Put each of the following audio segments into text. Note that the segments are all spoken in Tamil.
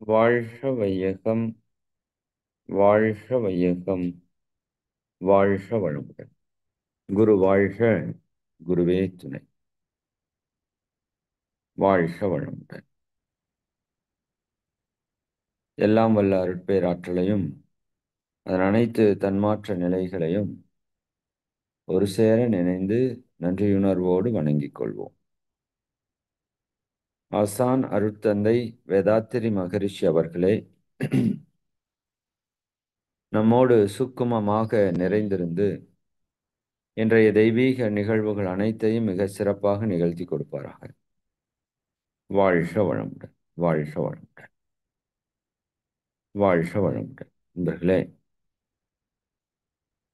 வாழ்க வையகம், வாழ்க வையகம், வாழ்க வளமுடன். குரு வாழ்க, குருவே துணை. வாழ்க வளமுடன். எல்லாம் வல்ல அருட்பேராற்றலையும் அதன் அனைத்து தன்மாற்ற நிலைகளையும் ஒரு சேர நினைந்து நன்றியுணர்வோடு வணங்கிக் கொள்வோம். ஆசான் அருட்தந்தை வேதாத்திரி மகரிஷி அவர்களே நம்மோடு சுக்குமமாக நிறைந்திருந்து இன்றைய தெய்வீக நிகழ்வுகள் அனைத்தையும் மிக சிறப்பாக நிகழ்த்தி கொடுப்பாராக. வாழ்க வளமுடன், வாழ்க வளமுடன், வாழ்க வளமுடன். நண்பர்களே,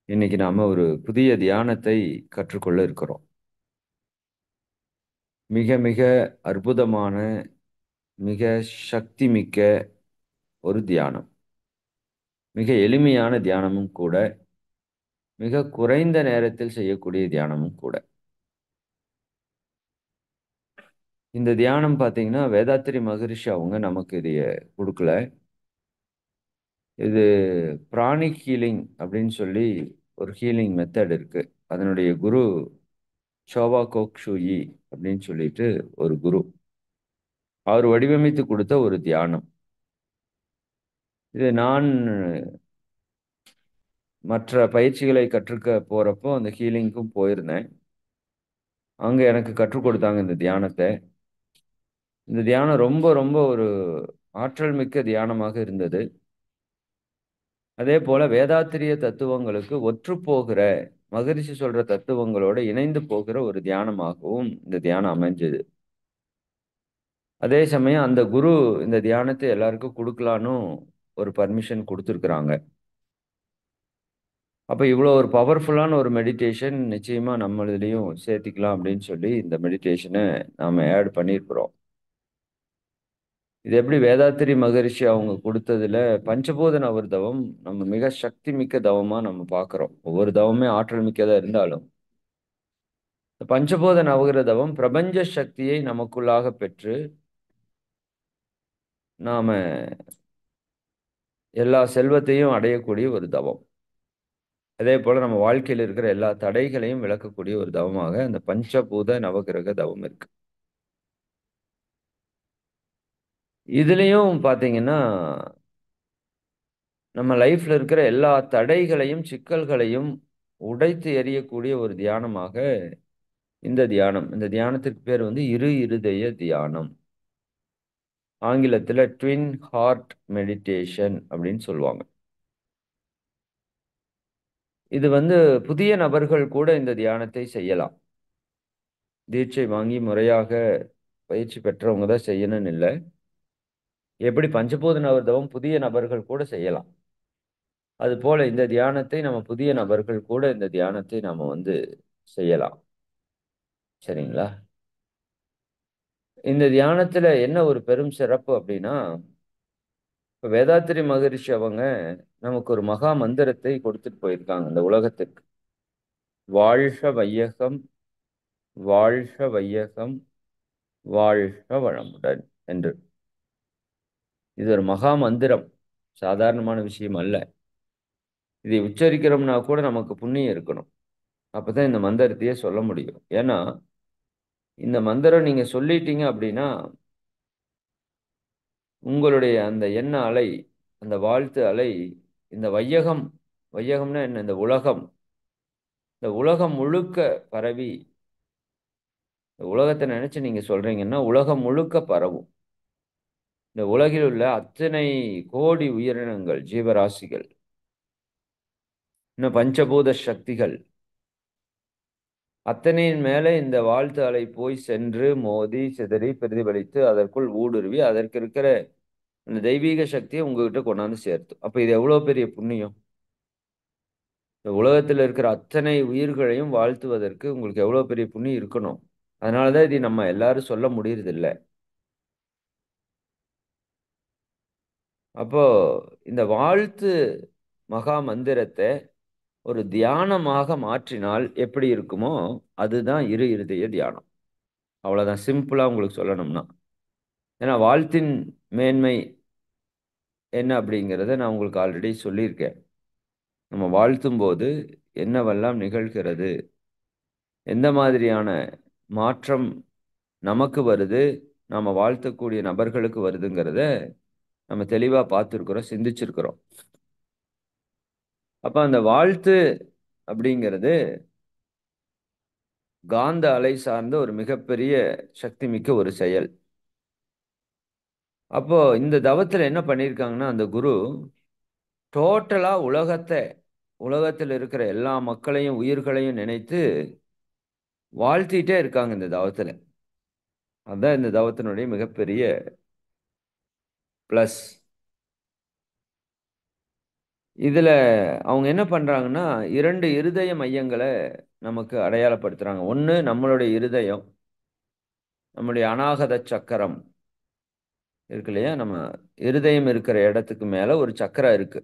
இன்னைக்கு நாம ஒரு புதிய தியானத்தை கற்றுக்கொள்ள இருக்கிறோம். மிக மிக அற்புதமான, மிக சக்தி மிக்க ஒரு தியானம். மிக எளிமையான தியானமும் கூட, மிக குறைந்த நேரத்தில் செய்யக்கூடிய தியானமும் கூட. இந்த தியானம் பார்த்தீங்கன்னா வேதாத்திரி மகரிஷி அவங்க நமக்கு இதைய கொடுக்கல. இது பிராணிக் ஹீலிங் அப்படின்னு சொல்லி ஒரு ஹீலிங் மெத்தட் இருக்கு. அதனுடைய குரு சோவா கோக்ஷுயி அப்படின்னு சொல்லிட்டு ஒரு குரு, அவர் வடிவமைத்து கொடுத்த ஒரு தியானம். இது நான் மற்ற பயிற்சிகளை கற்றுக்க போறப்போ அந்த ஹீலிங்க்கும் போயிருந்தேன். அங்க எனக்கு கற்றுக் கொடுத்தாங்க இந்த தியானத்தை. இந்த தியானம் ரொம்ப ரொம்ப ஒரு ஆற்றல் மிக்க தியானமாக இருந்தது. அதே போல வேதாத்திரிய தத்துவங்களுக்கு ஒற்று போகிற, மகரிஷி சொல்ற தத்துவங்களோட இணைந்து போகிற ஒரு தியானமாகவும் இந்த தியானம் அமைஞ்சது. அதே சமயம் அந்த குரு இந்த தியானத்தை எல்லாருக்கும் கொடுக்கலான்னு ஒரு பர்மிஷன் கொடுத்துருக்குறாங்க. அப்ப இவ்வளோ ஒரு பவர்ஃபுல்லான ஒரு மெடிடேஷன் நிச்சயமா நம்ம இதுலயும் சேர்த்திக்கலாம் அப்படின்னு சொல்லி இந்த மெடிடேஷனை நாம ஆட் பண்ணியிருக்கிறோம். இது எப்படி வேதாத்திரி மகரிஷி அவங்க கொடுத்ததுல பஞ்சபூத நவர் தவம் நம்ம மிக சக்தி மிக்க தவமா நம்ம பார்க்கிறோம். ஒவ்வொரு தவமே ஆற்றல் மிக்கதா இருந்தாலும் பஞ்சபூத நவகிர தவம் பிரபஞ்ச சக்தியை நமக்குள்ளாக பெற்று நாம எல்லா செல்வத்தையும் அடையக்கூடிய ஒரு தவம். அதே போல நம்ம வாழ்க்கையில் இருக்கிற எல்லா தடைகளையும் விளக்கக்கூடிய ஒரு தவமாக அந்த பஞ்சபூத நவகிரக தவம் இருக்கு. இதுலயும் பாத்தீங்கன்னா நம்ம லைஃப்ல இருக்கிற எல்லா தடைகளையும் சிக்கல்களையும் உடைத்து எறியக்கூடிய ஒரு தியானமாக இந்த தியானம். இந்த தியானத்திற்கு பேர் வந்து இரு இருதய தியானம். ஆங்கிலத்துல ட்வின் ஹார்ட் மெடிடேஷன் அப்படின்னு சொல்லுவாங்க. இது வந்து புதிய நபர்கள் கூட இந்த தியானத்தை செய்யலாம். தீட்சை வாங்கி முறையாக பயிற்சி பெற்றவங்க தான் செய்யணும்னு இல்லை. எப்படி பஞ்சபூத நவர்தவம் புதிய நபர்கள் கூட செய்யலாம், அது போல இந்த தியானத்தை நம்ம புதிய நபர்கள் கூட இந்த தியானத்தை நாம வந்து செய்யலாம். சரிங்களா? இந்த தியானத்துல என்ன ஒரு பெரும் சிறப்பு அப்படின்னா, இப்ப வேதாத்திரி மகரிஷி அவங்க நமக்கு ஒரு மகா மந்திரத்தை கொடுத்துட்டு போயிருக்காங்க இந்த உலகத்திற்கு. வாழ்க வையகம், வாழ்க வையகம், வாழ்க வளமுடன் என்று. இது ஒரு மகா மந்திரம், சாதாரணமான விஷயம் அல்ல. இதை உச்சரிக்கிறோம்னா கூட நமக்கு புண்ணியம் இருக்கணும். அப்பதான் இந்த மந்திரத்தையே சொல்ல முடியும். ஏன்னா இந்த மந்திரம் நீங்க சொல்லிட்டீங்க அப்படின்னா உங்களுடைய அந்த எண்ண அலை, அந்த வாழ்த்து அலை இந்த வையகம், வையகம்னா என்ன, இந்த உலகம், இந்த உலகம் முழுக்க பரவி, இந்த உலகத்தை நினைச்சு நீங்க சொல்றீங்கன்னா உலகம் முழுக்க பரவும். இந்த உலகில் உள்ள அத்தனை கோடி உயிரினங்கள், ஜீவராசிகள், இன்னும் பஞ்சபூத சக்திகள் அத்தனையின் மேலே இந்த வாழ்த்து அலை போய் சென்று மோதி சிதறி பிரதிபலித்து அதற்குள் ஊடுருவி அதற்கு இருக்கிற அந்த தெய்வீக சக்தியை உங்ககிட்ட கொண்டாந்து சேர்த்து. அப்ப இது எவ்வளவு பெரிய புண்ணியம்! இந்த உலகத்தில் இருக்கிற அத்தனை உயிர்களையும் வாழ்த்துவதற்கு உங்களுக்கு எவ்வளவு பெரிய புண்ணியம் இருக்கணும். அதனாலதான் இது நம்ம எல்லாரும் சொல்ல முடியறதில்ல. அப்போ இந்த வாழ்த்து மகா மந்திரத்தை ஒரு தியானமாக மாற்றினால் எப்படி இருக்குமோ அதுதான் இரு இருதய தியானம். அவ்வளவுதான், சிம்பிளா உங்களுக்கு சொல்லணும்னா. ஏன்னா வாழ்த்தின் மேன்மை என்ன அப்படிங்கிறத நான் உங்களுக்கு ஆல்ரெடி சொல்லியிருக்கேன். நம்ம வாழ்த்தும் போது என்னவெல்லாம் நிகழ்கிறது, எந்த மாதிரியான மாற்றம் நமக்கு வருது, நாம வாழ்த்தக்கூடிய நபர்களுக்கு வருதுங்கிறத நம்ம தெளிவா பார்த்துருக்குறோம், சிந்திச்சிருக்கிறோம். அப்ப அந்த வாழ்த்து அப்படிங்கிறது காந்த அலை சார்ந்த ஒரு மிகப்பெரிய சக்தி மிக்க ஒரு செயல். அப்போ இந்த தவத்துல என்ன பண்ணியிருக்காங்கன்னா, அந்த குரு டோட்டலா உலகத்தில் இருக்கிற எல்லா மக்களையும், உயிர்களையும் நினைத்து வாழ்த்திட்டே இருக்காங்க இந்த தவத்துல. அதான் இந்த தவத்தினுடைய மிகப்பெரிய பிளஸ். இதுல அவங்க என்ன பண்றாங்கன்னா, 2 இருதய மையங்களை நமக்கு அடையாளப்படுத்துறாங்க. ஒண்ணு நம்மளுடைய இருதயம், நம்முடைய அநாகத சக்கரம் இருக்கு இல்லையா? நம்ம இருதயம் இருக்கிற இடத்துக்கு மேல ஒரு சக்கரம் இருக்கு.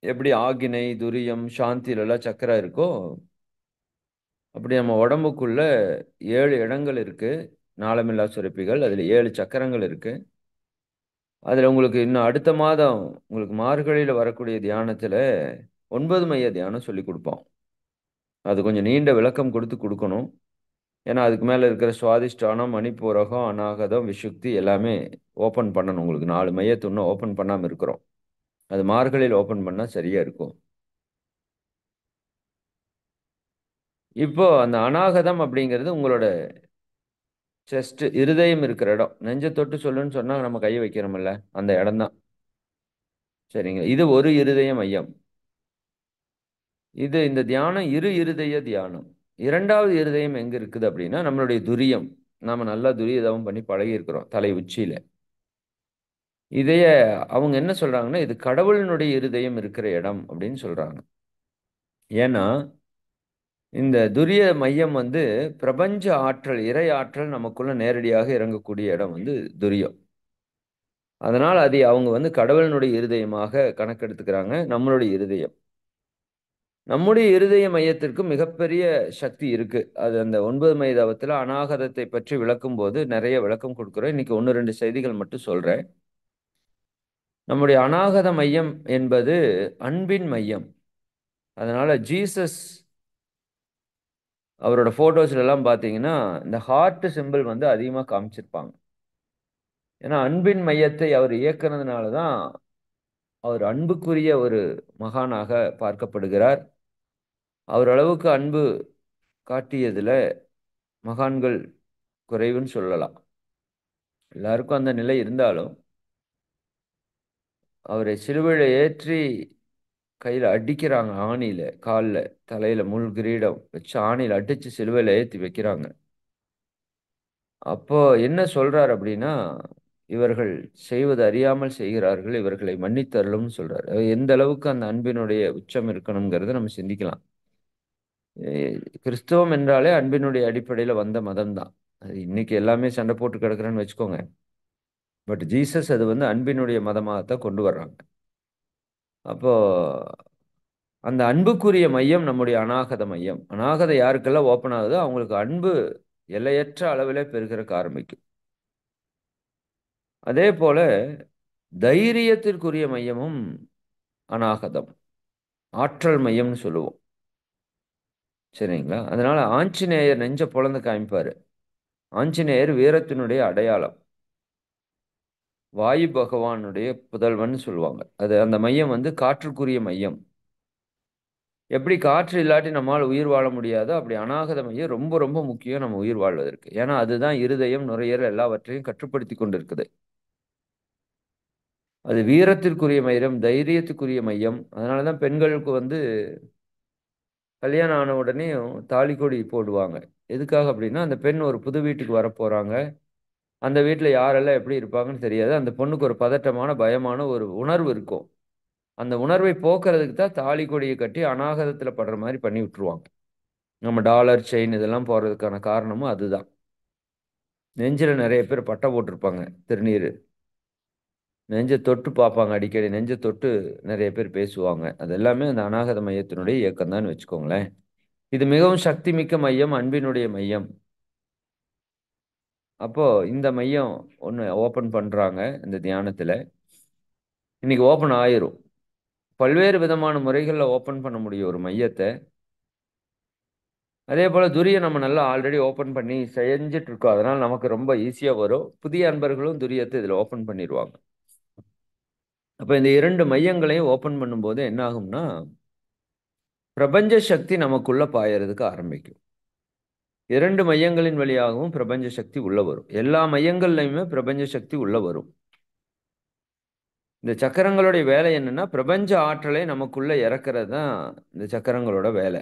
எப்படி ஆகினை, துரியம், சாந்தில எல்லாம் சக்கரம் இருக்கோ, அப்படி நம்ம உடம்புக்குள்ள 7 இடங்கள் இருக்கு. நாளமில்லா சுரப்பிகள். அதுல 7 சக்கரங்கள் இருக்கு. அதுல உங்களுக்கு இன்னும் அடுத்த மாதம் உங்களுக்கு மார்கழியில வரக்கூடிய தியானத்துல 9 மைய தியானம் சொல்லி கொடுப்போம். அது கொஞ்சம் நீண்ட விளக்கம் கொடுத்து கொடுக்கணும். ஏன்னா அதுக்கு மேல இருக்கிற சுவாதிஷ்டானம், மணிப்பூரகம், அநாகதம், விஷுக்தி எல்லாமே ஓபன் பண்ணணும். உங்களுக்கு 4 மையத்தை இன்னும் ஓபன் பண்ணாம இருக்கிறோம். அது மார்கழியில் ஓபன் பண்ணா சரியா இருக்கும். இப்போ அந்த அநாகதம் அப்படிங்கிறது உங்களோட செஸ்ட், இருதயம் இருக்கிற இடம். நெஞ்ச தொட்டு சொல்லுன்னு சொன்னா நம்ம கையை வைக்கிறோம்ல, அந்த இடம் தான். சரிங்க, இது ஒரு இருதய மையம். இந்த தியானம் இரு இருதய தியானம். இரண்டாவது இருதயம் எங்க இருக்குது அப்படின்னா நம்மளுடைய துரியம். நாம நல்லா துரிய தவம் பண்ணி பழகி இருக்கிறோம் தலை உச்சியில. இதைய அவங்க என்ன சொல்றாங்கன்னா, இது கடவுளினுடைய இருதயம் இருக்கிற இடம் அப்படின்னு சொல்றாங்க. ஏன்னா இந்த துரிய மையம் பிரபஞ்ச ஆற்றல், இறை ஆற்றல் நமக்குள்ள நேரடியாக இறங்கக்கூடிய இடம் துரியம். அதனால் அதை அவங்க கடவுளினுடைய இருதயமாக கணக்கெடுத்துக்கிறாங்க. நம்மளுடைய இருதயம், நம்முடைய இருதய மையத்திற்கு மிகப்பெரிய சக்தி இருக்கு. அது அந்த 9 மை தவத்துல அநாகதத்தை பற்றி விளக்கும் போது நிறைய விளக்கம் கொடுக்குறேன். இன்னைக்கு 1, 2 செய்திகள் மட்டும் சொல்றேன். நம்முடைய அநாகத மையம் என்பது அன்பின் மையம். அதனால ஜீசஸ் அவரோட போட்டோஸ்ல எல்லாம் பார்த்தீங்கன்னா இந்த ஹார்ட் சிம்பிள் அதிகமாக காமிச்சிருப்பாங்க. ஏன்னா அன்பின் மையத்தை அவர் இயக்குனதுனால தான் அவர் அன்புக்குரிய ஒரு மகானாக பார்க்கப்படுகிறார். அவர் அளவுக்கு அன்பு காட்டியதுல மகான்கள் குறைவுன்னு சொல்லலாம். எல்லாருக்கும் அந்த நிலை இருந்தாலும் அவரை சிலுவையில ஏற்றி கையில அடிக்கிறாங்க, ஆணியில, கால்ல, தலையில முள் கிரீடம் வச்சு ஆணியில அடிச்சு சிலுவையில ஏத்தி வைக்கிறாங்க. அப்போ என்ன சொல்றார் அப்படின்னா, இவர்கள் செய்வது அறியாமல் செய்கிறார்கள், இவர்களை மன்னித்தருளும்னு சொல்றாரு. எந்த அளவுக்கு அந்த அன்பினுடைய உச்சம் இருக்கணுங்கிறத நம்ம சிந்திக்கலாம். கிறிஸ்தவம் என்றாலே அன்பினுடைய அடிப்படையில் வந்த மதம் தான். அது இன்னைக்கு எல்லாமே சண்டை போட்டு கிடக்குறேன்னு வச்சுக்கோங்க. பட் ஜீசஸ் அது அன்பினுடைய மதமாகத்தான் கொண்டு வர்றாங்க. அப்போ அந்த அன்புக்குரிய மையம் நம்முடைய அநாகத மையம். அநாகதை யாருக்கெல்லாம் ஓப்பன் ஆகுதோ அவங்களுக்கு அன்பு எல்லையற்ற அளவிலே பெருகிறக்க ஆரம்பிக்கும். அதே போல தைரியத்திற்குரிய மையமும் அநாகதம், ஆற்றல் மையம்னு சொல்லுவோம். சரிங்களா? அதனால ஆஞ்சநேயர் நெஞ்ச பொளந்து காமிப்பாரு. ஆஞ்சநேயர் வீரத்தினுடைய அடையாளம். வாயு பகவானுடைய புதல்வன் சொல்லுவாங்க. அது அந்த மையம் காற்றுக்குரிய மையம். எப்படி காற்று இல்லாட்டி நம்மால் உயிர் வாழ முடியாதோ அப்படி அநாகத மையம் ரொம்ப ரொம்ப முக்கியம் நம்ம உயிர் வாழ்வதற்கு. ஏன்னா அதுதான் இருதயம், நுரையீரல் எல்லாவற்றையும் கட்டுப்படுத்தி கொண்டிருக்குது. அது வீரத்திற்குரிய மையம், தைரியத்துக்குரிய மையம். அதனாலதான் பெண்களுக்கு கல்யாணம் ஆன உடனே தாலி கொடி போடுவாங்க. எதுக்காக அப்படின்னா அந்த பெண் ஒரு புது வீட்டுக்கு வர போறாங்க. அந்த வீட்டுல யாரெல்லாம் எப்படி இருப்பாங்கன்னு தெரியாது. அந்த பொண்ணுக்கு ஒரு பதட்டமான, பயமான ஒரு உணர்வு இருக்கும். அந்த உணர்வை போக்குறதுக்கு தான் தாலி கொடியை கட்டி அநாகதத்துல படுற மாதிரி பண்ணி விட்டுருவாங்க. நம்ம டாலர், செயின் இதெல்லாம் போறதுக்கான காரணமும் அதுதான். நெஞ்சில நிறைய பேர் பட்டை போட்டிருப்பாங்க, திருநீர். நெஞ்சை தொட்டு பார்ப்பாங்க அடிக்கடி. நெஞ்சை தொட்டு நிறைய பேர் பேசுவாங்க. அது எல்லாமே அந்த அநாகத மையத்தினுடைய இயக்கம் தான் வச்சுக்கோங்களேன். இது மிகவும் சக்தி மிக்க மையம், அன்பினுடைய மையம். அப்போ இந்த மையம் ஒன்று ஓபன் பண்றாங்க இந்த தியானத்துல. இன்னைக்கு ஓப்பன் ஆயிரும். பல்வேறு விதமான முறைகளில் ஓப்பன் பண்ண முடியும் ஒரு மையத்தை. அதே போல துரிய நம்ம நல்லா ஆல்ரெடி ஓப்பன் பண்ணி செஞ்சுட்டு இருக்கோம். அதனால நமக்கு ரொம்ப ஈஸியா வரும். புதிய அன்பர்களும் துரியத்தை இதில் ஓப்பன் பண்ணிடுவாங்க. அப்ப இந்த 2 மையங்களையும் ஓப்பன் பண்ணும்போது என்ன ஆகும்னா, பிரபஞ்ச சக்தி நமக்குள்ள பாயறதுக்கு ஆரம்பிக்கும். 2 மையங்களின் வழியாகவும் பிரபஞ்ச சக்தி உள்ள வரும். எல்லா மையங்கள்லையுமே பிரபஞ்ச சக்தி உள்ள வரும். இந்த சக்கரங்களுடைய வேலை என்னன்னா, பிரபஞ்ச ஆற்றலை நமக்குள்ள இறக்குறது தான் இந்த சக்கரங்களோட வேலை.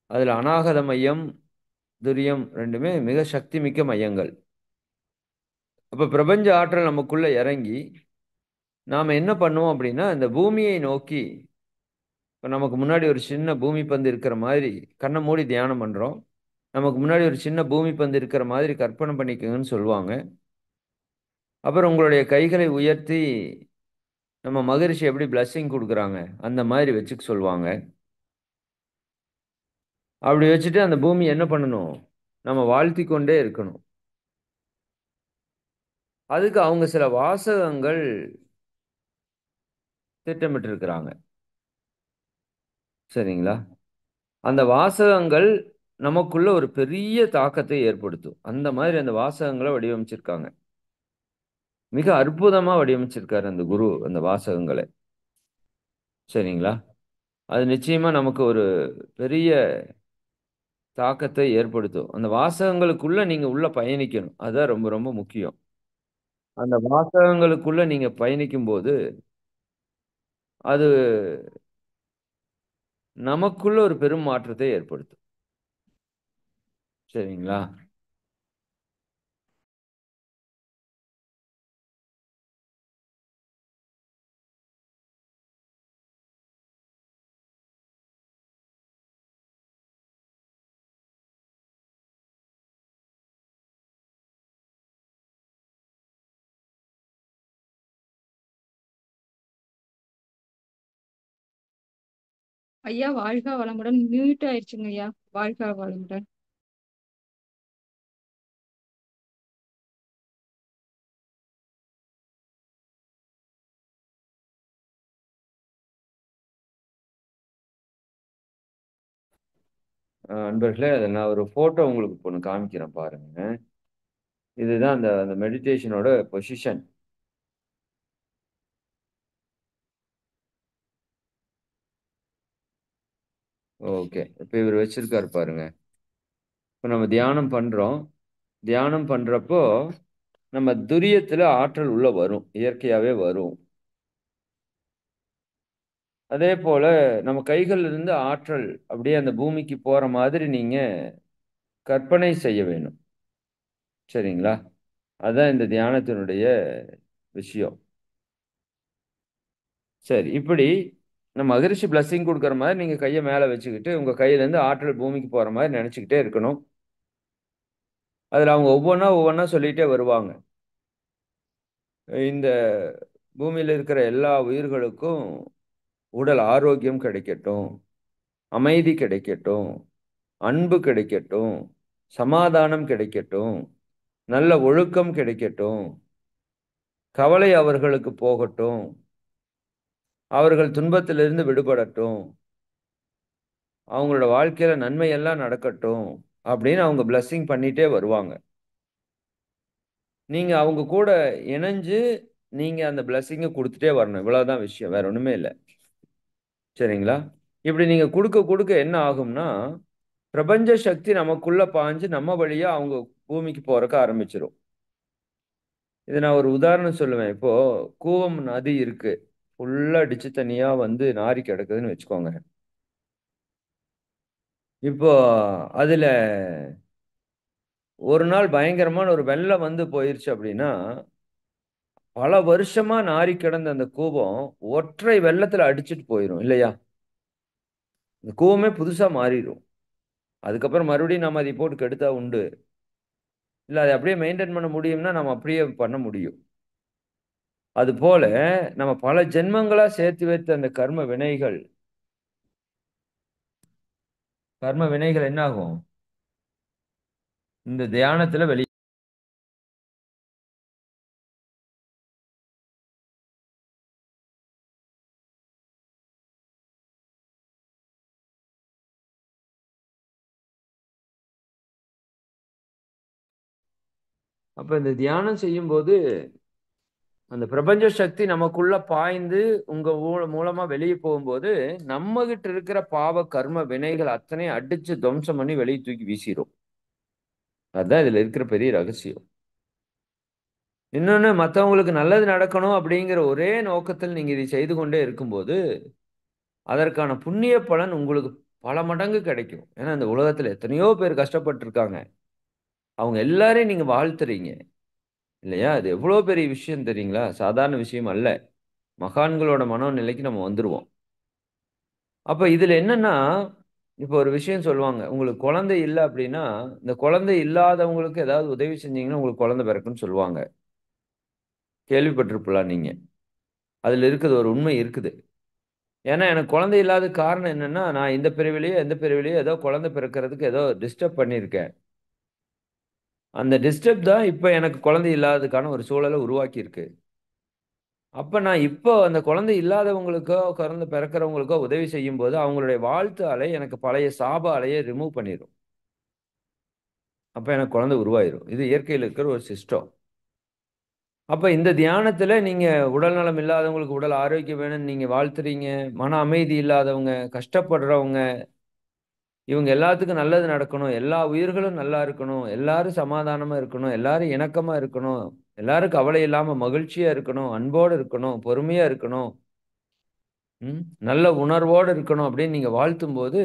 அதுல அநாகத மையம், துரியம் 2மே மிக சக்தி மிக்க மையங்கள். அப்ப பிரபஞ்ச ஆற்றல் நமக்குள்ள இறங்கி, நாம என்ன பண்ணுவோம் அப்படின்னா, இந்த பூமியை நோக்கி இப்ப நமக்கு முன்னாடி ஒரு சின்ன பூமி பந்து இருக்கிற மாதிரி கண்ணை மூடி தியானம் பண்றோம். நமக்கு முன்னாடி ஒரு சின்ன பூமி பந்து இருக்கிற மாதிரி கற்பனை பண்ணிக்கோங்கன்னு சொல்லுவாங்க. அப்புறம் உங்களுடைய கைகளை உயர்த்தி நம்ம மகரிஷி எப்படி பிளஸ்ஸிங் கொடுக்குறாங்க அந்த மாதிரி வச்சுக்க சொல்லுவாங்க. அப்படி வச்சுட்டு அந்த பூமி என்ன பண்ணணும், நம்ம வாழ்த்தி கொண்டே இருக்கணும். அதுக்கு அவங்க சில வாசகங்கள் திட்டமிட்டு இருக்கிறாங்க. சரிங்களா? அந்த வாசகங்கள் நமக்குள்ள ஒரு பெரிய தாக்கத்தை ஏற்படுத்தும். அந்த மாதிரி அந்த வாசகங்களை வடிவமைச்சிருக்காங்க. மிக அற்புதமா வடிவமைச்சிருக்காரு அந்த குரு அந்த வாசகங்களை. சரிங்களா? அது நிச்சயமா நமக்கு ஒரு பெரிய தாக்கத்தை ஏற்படுத்தும். அந்த வாசகங்களுக்குள்ள நீங்க உள்ள பயணிக்கணும். அதுதான் ரொம்ப ரொம்ப முக்கியம். அந்த வாசகங்களுக்குள்ள நீங்க பயணிக்கும் போது அது நமக்குள்ள ஒரு பெரும் மாற்றத்தை ஏற்படுத்தும். சரிங்களா? ஐயா வாழ்க வளமுடன். மியூட் ஆயிடுச்சுங்க ஐயா. வாழ்க வளமுடன். அன்பர்களே, அதை நான் ஒரு போட்டோ உங்களுக்கு இப்ப ஒண்ணு காமிக்கிறேன் பாருங்க. இதுதான் அந்த அந்த மெடிடேஷனோட பொசிஷன். ஓகே. இப்ப இவர் வச்சிருக்காரு பாருங்க. இப்ப நம்ம தியானம் பண்றோம். தியானம் பண்றப்போ நம்ம துரியத்துல ஆற்றல் உள்ள வரும். இயற்கையாவே வரும். அதே போல நம்ம கைகள்ல இருந்து ஆற்றல் அப்படியே அந்த பூமிக்கு போற மாதிரி நீங்க கற்பனை செய்ய வேணும். சரிங்களா? அதான் இந்த தியானத்தினுடைய விஷயம். சரி, இப்படி நம்ம மகரிஷி பிளஸ்ஸிங் கொடுக்குற மாதிரி நீங்க கையை மேல வச்சுக்கிட்டு உங்க கையில இருந்து ஆற்றல் பூமிக்கு போற மாதிரி நினைச்சுக்கிட்டே இருக்கணும். அதுல அவங்க ஒவ்வொன்றா ஒவ்வொன்றா சொல்லிட்டே வருவாங்க. இந்த பூமியில இருக்கிற எல்லா உயிர்களுக்கும் உடல் ஆரோக்கியம் கிடைக்கட்டும், அமைதி கிடைக்கட்டும், அன்பு கிடைக்கட்டும், சமாதானம் கிடைக்கட்டும், நல்ல ஒழுக்கம் கிடைக்கட்டும், கவலை அவர்களுக்கு போகட்டும், அவர்கள் துன்பத்திலிருந்து விடுபடட்டும், அவங்களோட வாழ்க்கையில நன்மை எல்லாம் நடக்கட்டும் அப்படின்னு அவங்க பிளஸ்ஸிங் பண்ணிட்டே வருவாங்க. நீங்க அவங்க கூட இணைஞ்சு நீங்க அந்த பிளஸ்ஸிங்கை கொடுத்துட்டே வரணும். இவ்வளவுதான் விஷயம், வேற ஒண்ணுமே இல்லை. சரிங்களா? இப்படி நீங்க கொடுக்க கொடுக்க என்ன ஆகும்னா, பிரபஞ்ச சக்தி நமக்குள்ள பாஞ்சு நம்ம வழியா அவங்க பூமிக்கு போறக்க ஆரம்பிச்சிடும். இது நான் ஒரு உதாரணம் சொல்லுவேன். இப்போ கூவம் நதி இருக்கு. ஃபுல்லா டிச்சு தண்ணியா வந்து நாறி கிடக்குதுன்னு வச்சுக்கோங்க. இப்போ அதுல ஒரு நாள் பயங்கரமான ஒரு வெள்ளம் வந்து போயிருச்சு அப்படின்னா, பல வருஷமா நாறி கிடந்த அந்த கூவம் ஒற்றை வெள்ளத்துல அடிச்சிட்டு போயிரும் இல்லையா? இந்த கூவமே புதுசா மாறிடும். அதுக்கப்புறம் மறுபடியும் நம்ம அதை போட்டு கெடுத்தா உண்டு. இல்ல அதை அப்படியே மெயின்டைன் பண்ண முடியும்னா நம்ம அப்படியே பண்ண முடியும். அது போல நம்ம பல ஜென்மங்களா சேர்த்து வைத்த அந்த கர்ம வினைகள் என்ன ஆகும்? இந்த தியானத்துல வெளி அப்ப இந்த தியானம் செய்யும்போது அந்த பிரபஞ்ச சக்தி நமக்குள்ள பாய்ந்து உங்க மூலமா வெளியே போகும்போது நம்ம கிட்ட இருக்கிற பாவ கர்ம வினைகள் அத்தனையும் அடிச்சு துவம்சம் பண்ணி வெளியே தூக்கி வீசிரும். அதுதான் இதுல இருக்கிற பெரிய ரகசியம். இன்னொன்னு, மற்றவங்களுக்கு நல்லது நடக்கணும் அப்படிங்கிற ஒரே நோக்கத்தில் நீங்க இதை செய்து கொண்டே இருக்கும்போது அதற்கான புண்ணிய பலன் உங்களுக்கு பல மடங்கு கிடைக்கும். ஏன்னா இந்த உலகத்துல எத்தனையோ பேர் கஷ்டப்பட்டு இருக்காங்க. அவங்க எல்லாரையும் நீங்க வாழ்த்துறீங்க இல்லையா? அது எவ்வளவு பெரிய விஷயம் தெரியுங்களா? சாதாரண விஷயம் அல்ல. மகான்களோட மனோநிலைக்கு நம்ம வந்துருவோம். அப்ப இதுல என்னன்னா, இப்போ ஒரு விஷயம் சொல்லுவாங்க. உங்களுக்கு குழந்தை இல்ல அப்படின்னா, இந்த குழந்தை இல்லாதவங்களுக்கு ஏதாவது உதவி செஞ்சீங்கன்னா உங்களுக்கு குழந்தை பிறக்குன்னு சொல்லுவாங்க. கேள்விப்பட்டிருப்பலாம் நீங்க. அதுல இருக்குது ஒரு உண்மை இருக்குது. ஏன்னா எனக்கு குழந்தை இல்லாத காரணம் என்னன்னா, நான் இந்த பிறவிலேயோ எந்த பிறவிலேயோ ஏதோ குழந்தை பிறக்கிறதுக்கு ஏதோ டிஸ்டர்ப் பண்ணியிருக்கேன். அந்த டிஸ்டர்ப் தான் இப்ப எனக்கு குழந்தை இல்லாததுக்கான ஒரு சூழலை உருவாக்கி இருக்கு. அப்ப நான் இப்போ அந்த குழந்தை இல்லாதவங்களுக்கோ குழந்தை பிறக்கிறவங்களுக்கோ உதவி செய்யும் போது அவங்களுடைய வாழ்த்து அலை எனக்கு பழைய சாப அலையை ரிமூவ் பண்ணிடும். அப்ப எனக்கு குழந்தை உருவாயிரும். இது இயற்கையில் இருக்கிற ஒரு சிஸ்டம். அப்ப இந்த தியானத்துல நீங்க உடல் நலம் இல்லாதவங்களுக்கு உடல் ஆரோக்கியம் வேணும்னு நீங்க வாழ்த்துறீங்க. மன அமைதி இல்லாதவங்க, கஷ்டப்படுறவங்க, இவங்க எல்லாத்துக்கும் நல்லது நடக்கணும், எல்லா உயிர்களும் நல்லா இருக்கணும், எல்லாரும் சமாதானமா இருக்கணும், எல்லாரும் இணக்கமா இருக்கணும், எல்லாரும் கவலை இல்லாம மகிழ்ச்சியா இருக்கணும், அன்போடு இருக்கணும், பொறுமையா இருக்கணும், நல்ல உணர்வோடு இருக்கணும் அப்படின்னு நீங்க வாழ்த்தும் போது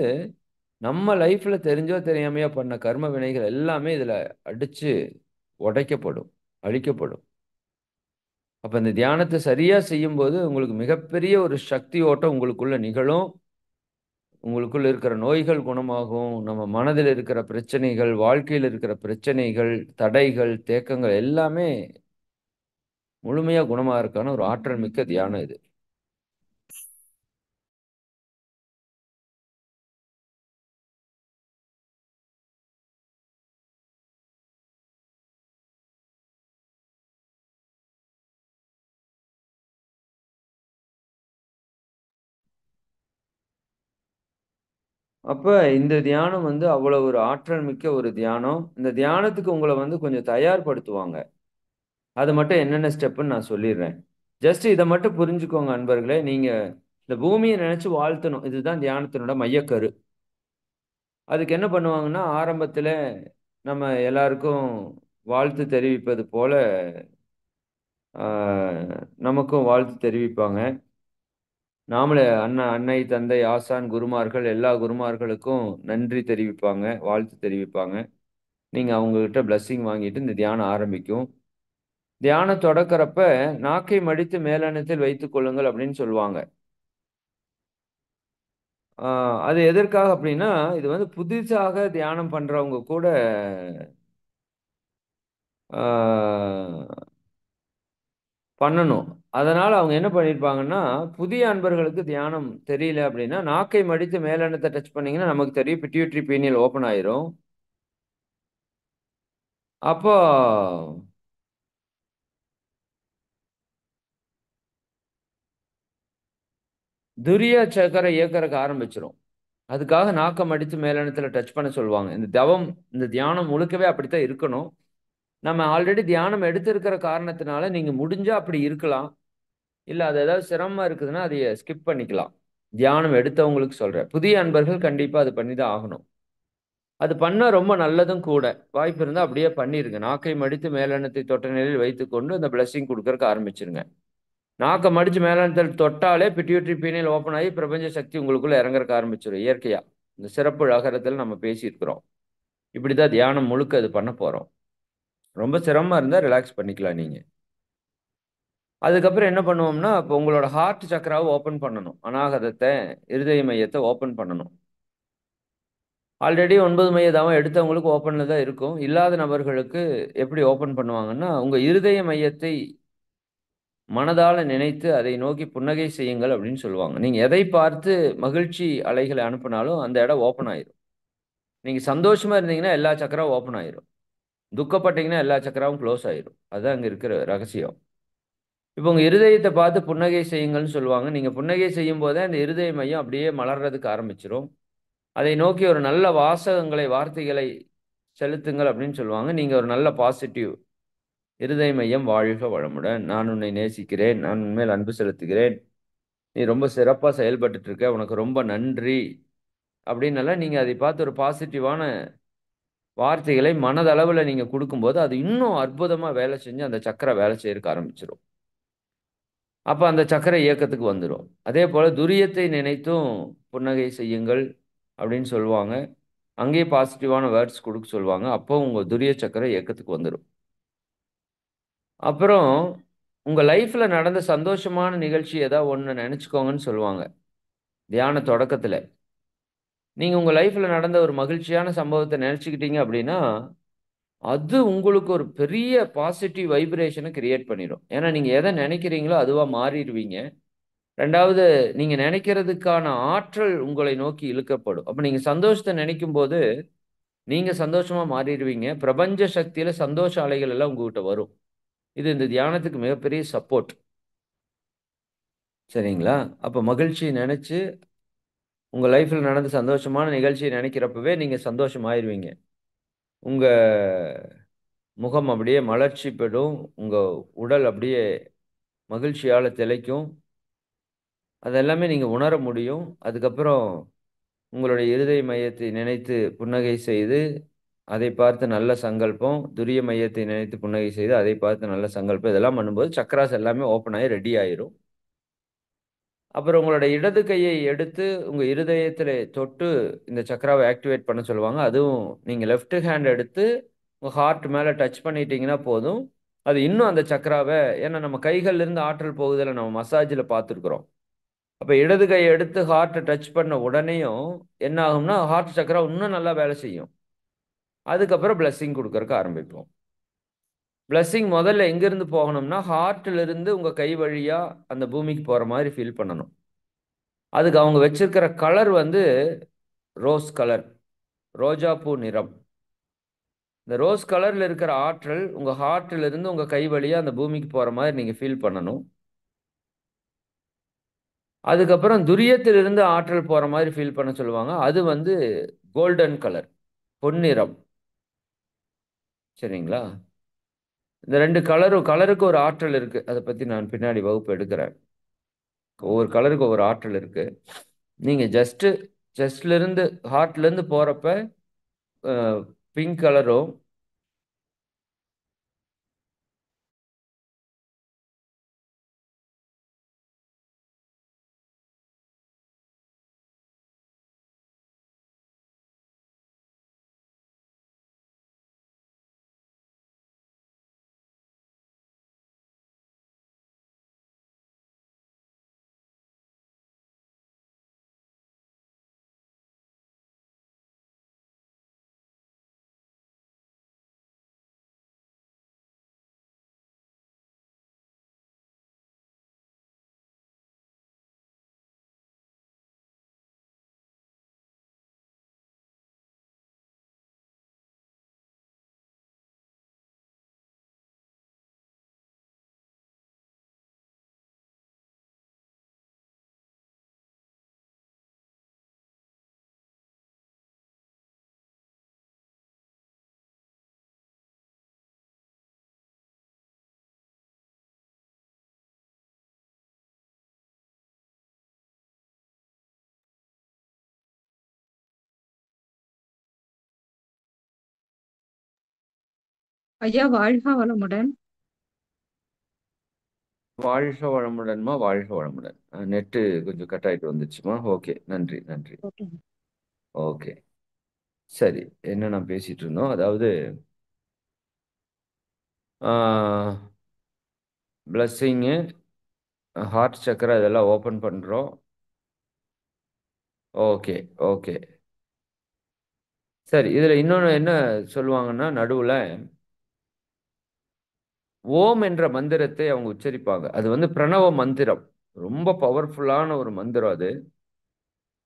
நம்ம லைஃப்ல தெரிஞ்சோ தெரியாமையோ பண்ண கர்ம வினைகள் எல்லாமே இதுல அடிச்சு உடைக்கப்படும், அழிக்கப்படும். அப்ப இந்த தியானத்தை சரியா செய்யும் போது உங்களுக்கு மிகப்பெரிய ஒரு சக்தி ஓட்டம் உங்களுக்குள்ள நிகழும். உங்களுக்குள்ள இருக்கிற நோய்கள் குணமாகும். நம்ம மனதில் இருக்கிற பிரச்சனைகள், வாழ்க்கையில் இருக்கிற பிரச்சனைகள், தடைகள், தேக்கங்கள் எல்லாமே முழுமையா குணமாகறதுக்கான ஒரு ஆற்றல் மிக்க தியானம் இது. அப்ப இந்த தியானம் அவ்வளவு ஒரு ஆற்றல் மிக்க ஒரு தியானம். இந்த தியானத்துக்கு உங்களை கொஞ்சம் தயார்படுத்துவாங்க. அது மட்டும் என்னென்ன ஸ்டெப்புன்னு நான் சொல்லிடுறேன். ஜஸ்ட் இதை மட்டும் புரிஞ்சுக்கோங்க அன்பர்களே. நீங்க இந்த பூமியை நினைச்சு வாழ்த்தணும். இதுதான் தியானத்தினோட மையக்கரு. அதுக்கு என்ன பண்ணுவாங்கன்னா, ஆரம்பத்துல நம்ம எல்லாருக்கும் வாழ்த்து தெரிவிப்பது போல நமக்கும் வாழ்த்து தெரிவிப்பாங்க. நாமளே அன்னை, தந்தை, ஆசான், குருமார்கள் எல்லா குருமார்களுக்கும் நன்றி தெரிவிப்பாங்க, வாழ்த்து தெரிவிப்பாங்க. நீங்க அவங்க கிட்ட பிளஸ்ஸிங் வாங்கிட்டு இந்த தியானம் ஆரம்பிக்கும். தியானம் தொடக்கிறப்ப நாக்கை மடித்து மேலெண்ணத்தில் வைத்துக் கொள்ளுங்கள் அப்படின்னு சொல்லுவாங்க. அது எதற்காக அப்படின்னா, இது புதுசாக தியானம் பண்றவங்க கூட பண்ணணும். அதனால அவங்க என்ன பண்ணியிருப்பாங்கன்னா, புதிய அன்பர்களுக்கு தியானம் தெரியல அப்படின்னா, நாக்கை மடித்து மேலெண்ணத்தை டச் பண்ணீங்கன்னா நமக்கு தெரியும் பிட்யூட்டரி பீனியல் ஓப்பன் ஆயிரும். அப்போ துரிய சக்கரை இயக்கறக்கு ஆரம்பிச்சிரும். அதுக்காக நாக்கம் அடித்து மேலெண்ணத்துல டச் பண்ண சொல்லுவாங்க. இந்த தியானம் முழுக்கவே அப்படித்தான் இருக்கணும். நம்ம ஆல்ரெடி தியானம் எடுத்திருக்கிற காரணத்தினால நீங்க முடிஞ்சா அப்படி இருக்கலாம். இல்ல அது ஏதாவது சிரமமா இருக்குதுன்னா அதைய ஸ்கிப் பண்ணிக்கலாம். தியானம் எடுத்தவங்களுக்கு சொல்றேன். புதிய அன்பர்கள் கண்டிப்பா அது பண்ணிதான் ஆகணும். அது பண்ணா ரொம்ப நல்லதும் கூட. வாய்ப்பு இருந்தா அப்படியே பண்ணிருங்க. நாக்கை மடித்து மேலெண்ணத்தை தொட்ட நிலையில் வைத்துக்கொண்டு அந்த பிளஸ்ஸிங் கொடுக்கறக்கு ஆரம்பிச்சிருங்க. நாக்கை மடிச்சு மேலெண்ணத்தில் தொட்டாலே பிட்யூட்டரி பீனியல் ஓப்பன் ஆகி பிரபஞ்ச சக்தி உங்களுக்குள்ள இறங்கறக்கு ஆரம்பிச்சிடும் இயற்கையா. இந்த சிறப்பு அகரத்தில் நம்ம பேசியிருக்கிறோம். இப்படிதான் தியானம் முழுக்க அது பண்ண போறோம். ரொம்ப சிரமமா இருந்தா ரிலாக்ஸ் பண்ணிக்கலாம் நீங்க. அதுக்கப்புறம் என்ன பண்ணுவோம்னா, இப்போ உங்களோட ஹார்ட் சக்கராவை ஓப்பன் பண்ணணும். அநாகதத்தை, இருதய மையத்தை ஓப்பன் பண்ணணும். ஆல்ரெடி 9 மைய தவம் எடுத்தவங்களுக்கு ஓப்பன்ல தான் இருக்கும். இல்லாத நபர்களுக்கு எப்படி ஓப்பன் பண்ணுவாங்கன்னா, உங்க இருதய மையத்தை மனதால நினைத்து அதை நோக்கி புன்னகை செய்யுங்கள் அப்படின்னு சொல்லுவாங்க. நீங்க எதை பார்த்து மகிழ்ச்சி அலைகளை அனுப்பினாலும் அந்த இடம் ஓப்பன் ஆயிரும். நீங்க சந்தோஷமா இருந்தீங்கன்னா எல்லா சக்கராவும் ஓப்பன் ஆயிரும். துக்கப்பட்டீங்கன்னா எல்லா சக்கராவும் க்ளோஸ் ஆயிரும். அதுதான் அங்க இருக்கிற ரகசியம். இப்போ உங்க இருதயத்தை பார்த்து புன்னகை செய்யுங்கள்னு சொல்லுவாங்க. நீங்க புன்னகை செய்யும் போதே அந்த இருதய மையம் அப்படியே மலர்றதுக்கு ஆரம்பிச்சிரும். அதை நோக்கி ஒரு நல்ல வாசகங்களை, வார்த்தைகளை செலுத்துங்கள் அப்படின்னு சொல்லுவாங்க. நீங்க ஒரு நல்ல பாசிட்டிவ் இருதய மையம் வாழ்க வளமுடன். நான் உன்னை நேசிக்கிறேன். நான் உன்மேல் அன்பு செலுத்துகிறேன். நீ ரொம்ப சிறப்பா செயல்பட்டுட்டு இருக்க. உனக்கு ரொம்ப நன்றி. அப்படின்னெல்லாம் நீங்க அதை பார்த்து ஒரு பாசிட்டிவான வார்த்தைகளை மனதளவுல நீங்க கொடுக்கும்போது, அது இன்னும் அற்புதமா வேலை செஞ்சு அந்த சக்கரை வேலை செய்யறதுக்கு ஆரம்பிச்சிரும். அப்ப அந்த சக்கரை இயக்கத்துக்கு வந்துரும். அதே போல துரியத்தை நினைத்தும் புன்னகை செய்யுங்கள் அப்படின்னு சொல்லுவாங்க. அங்கேயே பாசிட்டிவான வேர்ட்ஸ் கொடுக்க சொல்லுவாங்க. அப்போ உங்க துரிய சக்கரை இயக்கத்துக்கு வந்துரும். அப்புறம் உங்க லைஃப்ல நடந்த சந்தோஷமான நிகழ்ச்சி ஏதாவது ஒண்ணு நினைச்சுக்கோங்கன்னு சொல்லுவாங்க. தியான தொடக்கத்துல. நீங்க உங்க லைஃப்ல நடந்த ஒரு மகிழ்ச்சியான சம்பவத்தை நினைச்சுக்கிட்டீங்க அப்படின்னா, அது உங்களுக்கு ஒரு பெரிய பாசிட்டிவ் வைப்ரேஷனை கிரியேட் பண்ணிடும். ஏன்னா நீங்க எதை நினைக்கிறீங்களோ அதுவா மாறிடுவீங்க. ரெண்டாவது, நீங்க நினைக்கிறதுக்கான ஆற்றல் உங்களை நோக்கி இழுக்கப்படும். அப்ப நீங்க சந்தோஷத்தை நினைக்கும் போது நீங்க சந்தோஷமா மாறிடுவீங்க. பிரபஞ்ச சக்தியில சந்தோஷ அலைகள் எல்லாம் உங்ககிட்ட வரும். இது இந்த தியானத்துக்கு மிகப்பெரிய சப்போர்ட். சரிங்களா? அப்ப மகிழ்ச்சி நினைச்சு உங்க லைஃப்ல நடந்த சந்தோஷமான நிகழ்ச்சியை நினைக்கிறப்பவே நீங்க சந்தோஷமாயிருவீங்க. உங்க முகம் அப்படியே மலர்ச்சி பெறும். உங்க உடல் அப்படியே மகிழ்ச்சியால திளைக்கும். அதெல்லாமே நீங்க உணர முடியும். அதுக்கப்புறம் உங்களுடைய இருதய மையத்தை நினைத்து புன்னகை செய்து, அதை பார்த்து நல்ல சங்கல்பம், துரிய மையத்தை நினைத்து புன்னகை செய்து, அதை பார்த்து நல்ல சங்கல்பம், இதெல்லாம் பண்ணும்போது சக்ராஸ் எல்லாமே ஓப்பன் ஆகி ரெடி ஆயிரும். அப்புறம் உங்களோட இடது கையை எடுத்து உங்க இருதயத்துல தொட்டு இந்த சக்கராவை ஆக்டிவேட் பண்ண சொல்லுவாங்க. அதுவும் நீங்க லெஃப்ட் ஹேண்ட் எடுத்து உங்க ஹார்ட் மேல டச் பண்ணிட்டீங்கன்னா போதும். அது இன்னும் அந்த சக்கராவை, ஏன்னா நம்ம கைகள்ல இருந்து ஆற்றல் போகுதுல நம்ம மசாஜ்ல பார்த்துருக்குறோம். அப்ப இடது கையை எடுத்து ஹார்ட்டை டச் பண்ண உடனேயும் என்ன ஆகும்னா ஹார்ட் சக்கரா இன்னும் நல்லா வேலை செய்யும். அதுக்கப்புறம் பிளஸ்ஸிங் கொடுக்கறக்கு ஆரம்பிப்போம். பிளஸ்ஸிங் முதல்ல எங்கிருந்து போகணும்னா ஹார்ட்ல இருந்து உங்க கை வழியா அந்த பூமிக்கு போற மாதிரி ஃபீல் பண்ணணும். அதுக்கு அவங்க வச்சிருக்கிற கலர் வந்து ரோஸ் கலர், ரோஜா பூ நிறம். இந்த ரோஸ் கலர்ல இருக்கிற ஆற்றல் உங்க ஹார்ட்ல இருந்து உங்க கை வழியா அந்த பூமிக்கு போற மாதிரி நீங்க ஃபீல் பண்ணணும். அதுக்கப்புறம் துரியத்திலிருந்து ஆற்றல் போற மாதிரி ஃபீல் பண்ண சொல்லுவாங்க. அது வந்து கோல்டன் கலர், பொன்னிறம். சரிங்களா? இந்த ரெண்டு கலருக்கு ஒரு ஆற்றல் இருக்கு. அதை பத்தி நான் பின்னாடி வகுப்பு எடுக்கிறேன். ஒவ்வொரு கலருக்கு ஒவ்வொரு ஆற்றல் இருக்கு. நீங்க ஜஸ்ட்ல இருந்து ஹார்ட்ல இருந்து போறப்ப பிங்க் கலரும், ஐயா வாழ்க வளமுடன். வாழ்க வளமுடன்மா, வாழ்க வளமுடன். நெட்டு கொஞ்சம் கட் ஆயிட்டு வந்துச்சுமா. ஓகே, நன்றி நன்றி. ஓகே. ஓகே, சரி. என்ன நான் பேசிட்டு இருந்தோம், அதாவது பிளஸ்ஸிங்கு, ஹார்ட் சக்கரை இதெல்லாம் ஓப்பன் பண்றோம். ஓகே, ஓகே, சரி. இதுல இன்னொன்னு என்ன சொல்லுவாங்கன்னா, நடுவுல ஓம் என்ற மந்திரத்தை அவங்க உச்சரிப்பாங்க. அது வந்து பிரணவ மந்திரம். ரொம்ப பவர்ஃபுல்லான ஒரு மந்திரம் அது.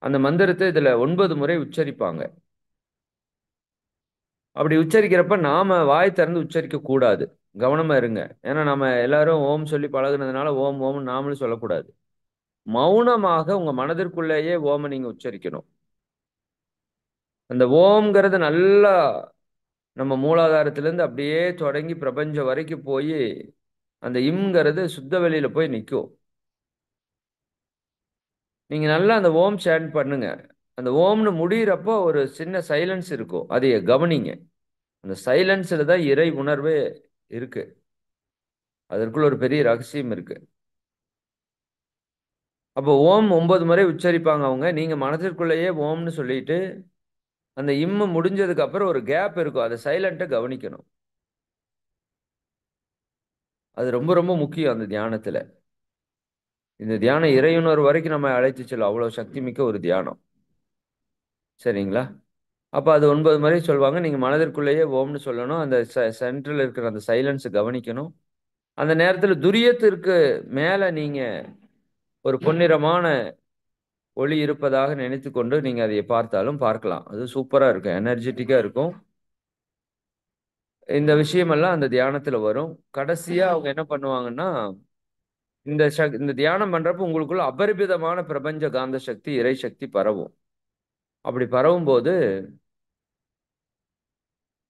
அந்த மந்திரத்தை இதுல 9 முறை உச்சரிப்பாங்க. அப்படி உச்சரிக்கிறப்ப நாம வாய் திறந்து உச்சரிக்க கூடாது. கவனமா இருங்க. ஏன்னா நம்ம எல்லாரும் ஓம் சொல்லி பழகுனதுனால ஓம் ஓம் நாமளும் சொல்லக்கூடாது. மௌனமாக உங்க மனதிற்குள்ளேயே ஓம நீங்க உச்சரிக்கணும். அந்த ஓம்ங்கிறது நல்லா நம்ம மூலாதாரத்திலேருந்து அப்படியே தொடங்கி பிரபஞ்சம் வரைக்கும் போய் அந்த இம்ங்கிறது சுத்த வெளியில போய் நிற்கும். நீங்க நல்லா அந்த ஓம் சேண்ட் பண்ணுங்க. அந்த ஓம்னு முடியிறப்போ ஒரு சின்ன சைலன்ஸ் இருக்கும், அதை கவனிங்க. அந்த சைலன்ஸ்ல தான் இறை உணர்வே இருக்கு. அதற்குள்ள ஒரு பெரிய ரகசியம் இருக்கு. அப்போ ஓம் 9 முறை உச்சரிப்பாங்க அவங்க. நீங்க மனதிற்குள்ளேயே ஓம்னு சொல்லிட்டு அந்த இம்மு முடிஞ்சதுக்கு அப்புறம் ஒரு கேப் இருக்கும், அதை சைலண்டா கவனிக்கணும். அது ரொம்ப ரொம்ப முக்கியம் அந்த தியானத்துல. இந்த தியானம் இறையுணர்வு வரைக்கும் நம்ம அழைத்து செல்லும் அவ்வளவு சக்தி மிக்க ஒரு தியானம். சரிங்களா? அப்ப அது 9 முறை சொல்லுவாங்க. நீங்க மனதிற்குள்ளேயே ஓம்னு சொல்லணும். அந்த சென்ட்ரல் இருக்கிற அந்த சைலன்ஸ் கவனிக்கணும். அந்த நேரத்துல துரியத்திற்கு மேல நீங்க ஒரு பொன்னிறமான ஒளி இருப்பதாக நினைத்து கொண்டு நீங்க அதை பார்த்தாலும் பார்க்கலாம். அது சூப்பரா இருக்கும், எனர்ஜெட்டிக்கா இருக்கும். இந்த விஷயமெல்லாம் அந்த தியானத்துல வரும். கடைசியா அவங்க என்ன பண்ணுவாங்கன்னா, இந்த தியானம் பண்றப்ப உங்களுக்குள்ள அபரிமிதமான பிரபஞ்ச காந்த சக்தி, இறை சக்தி பரவும். அப்படி பரவும் போது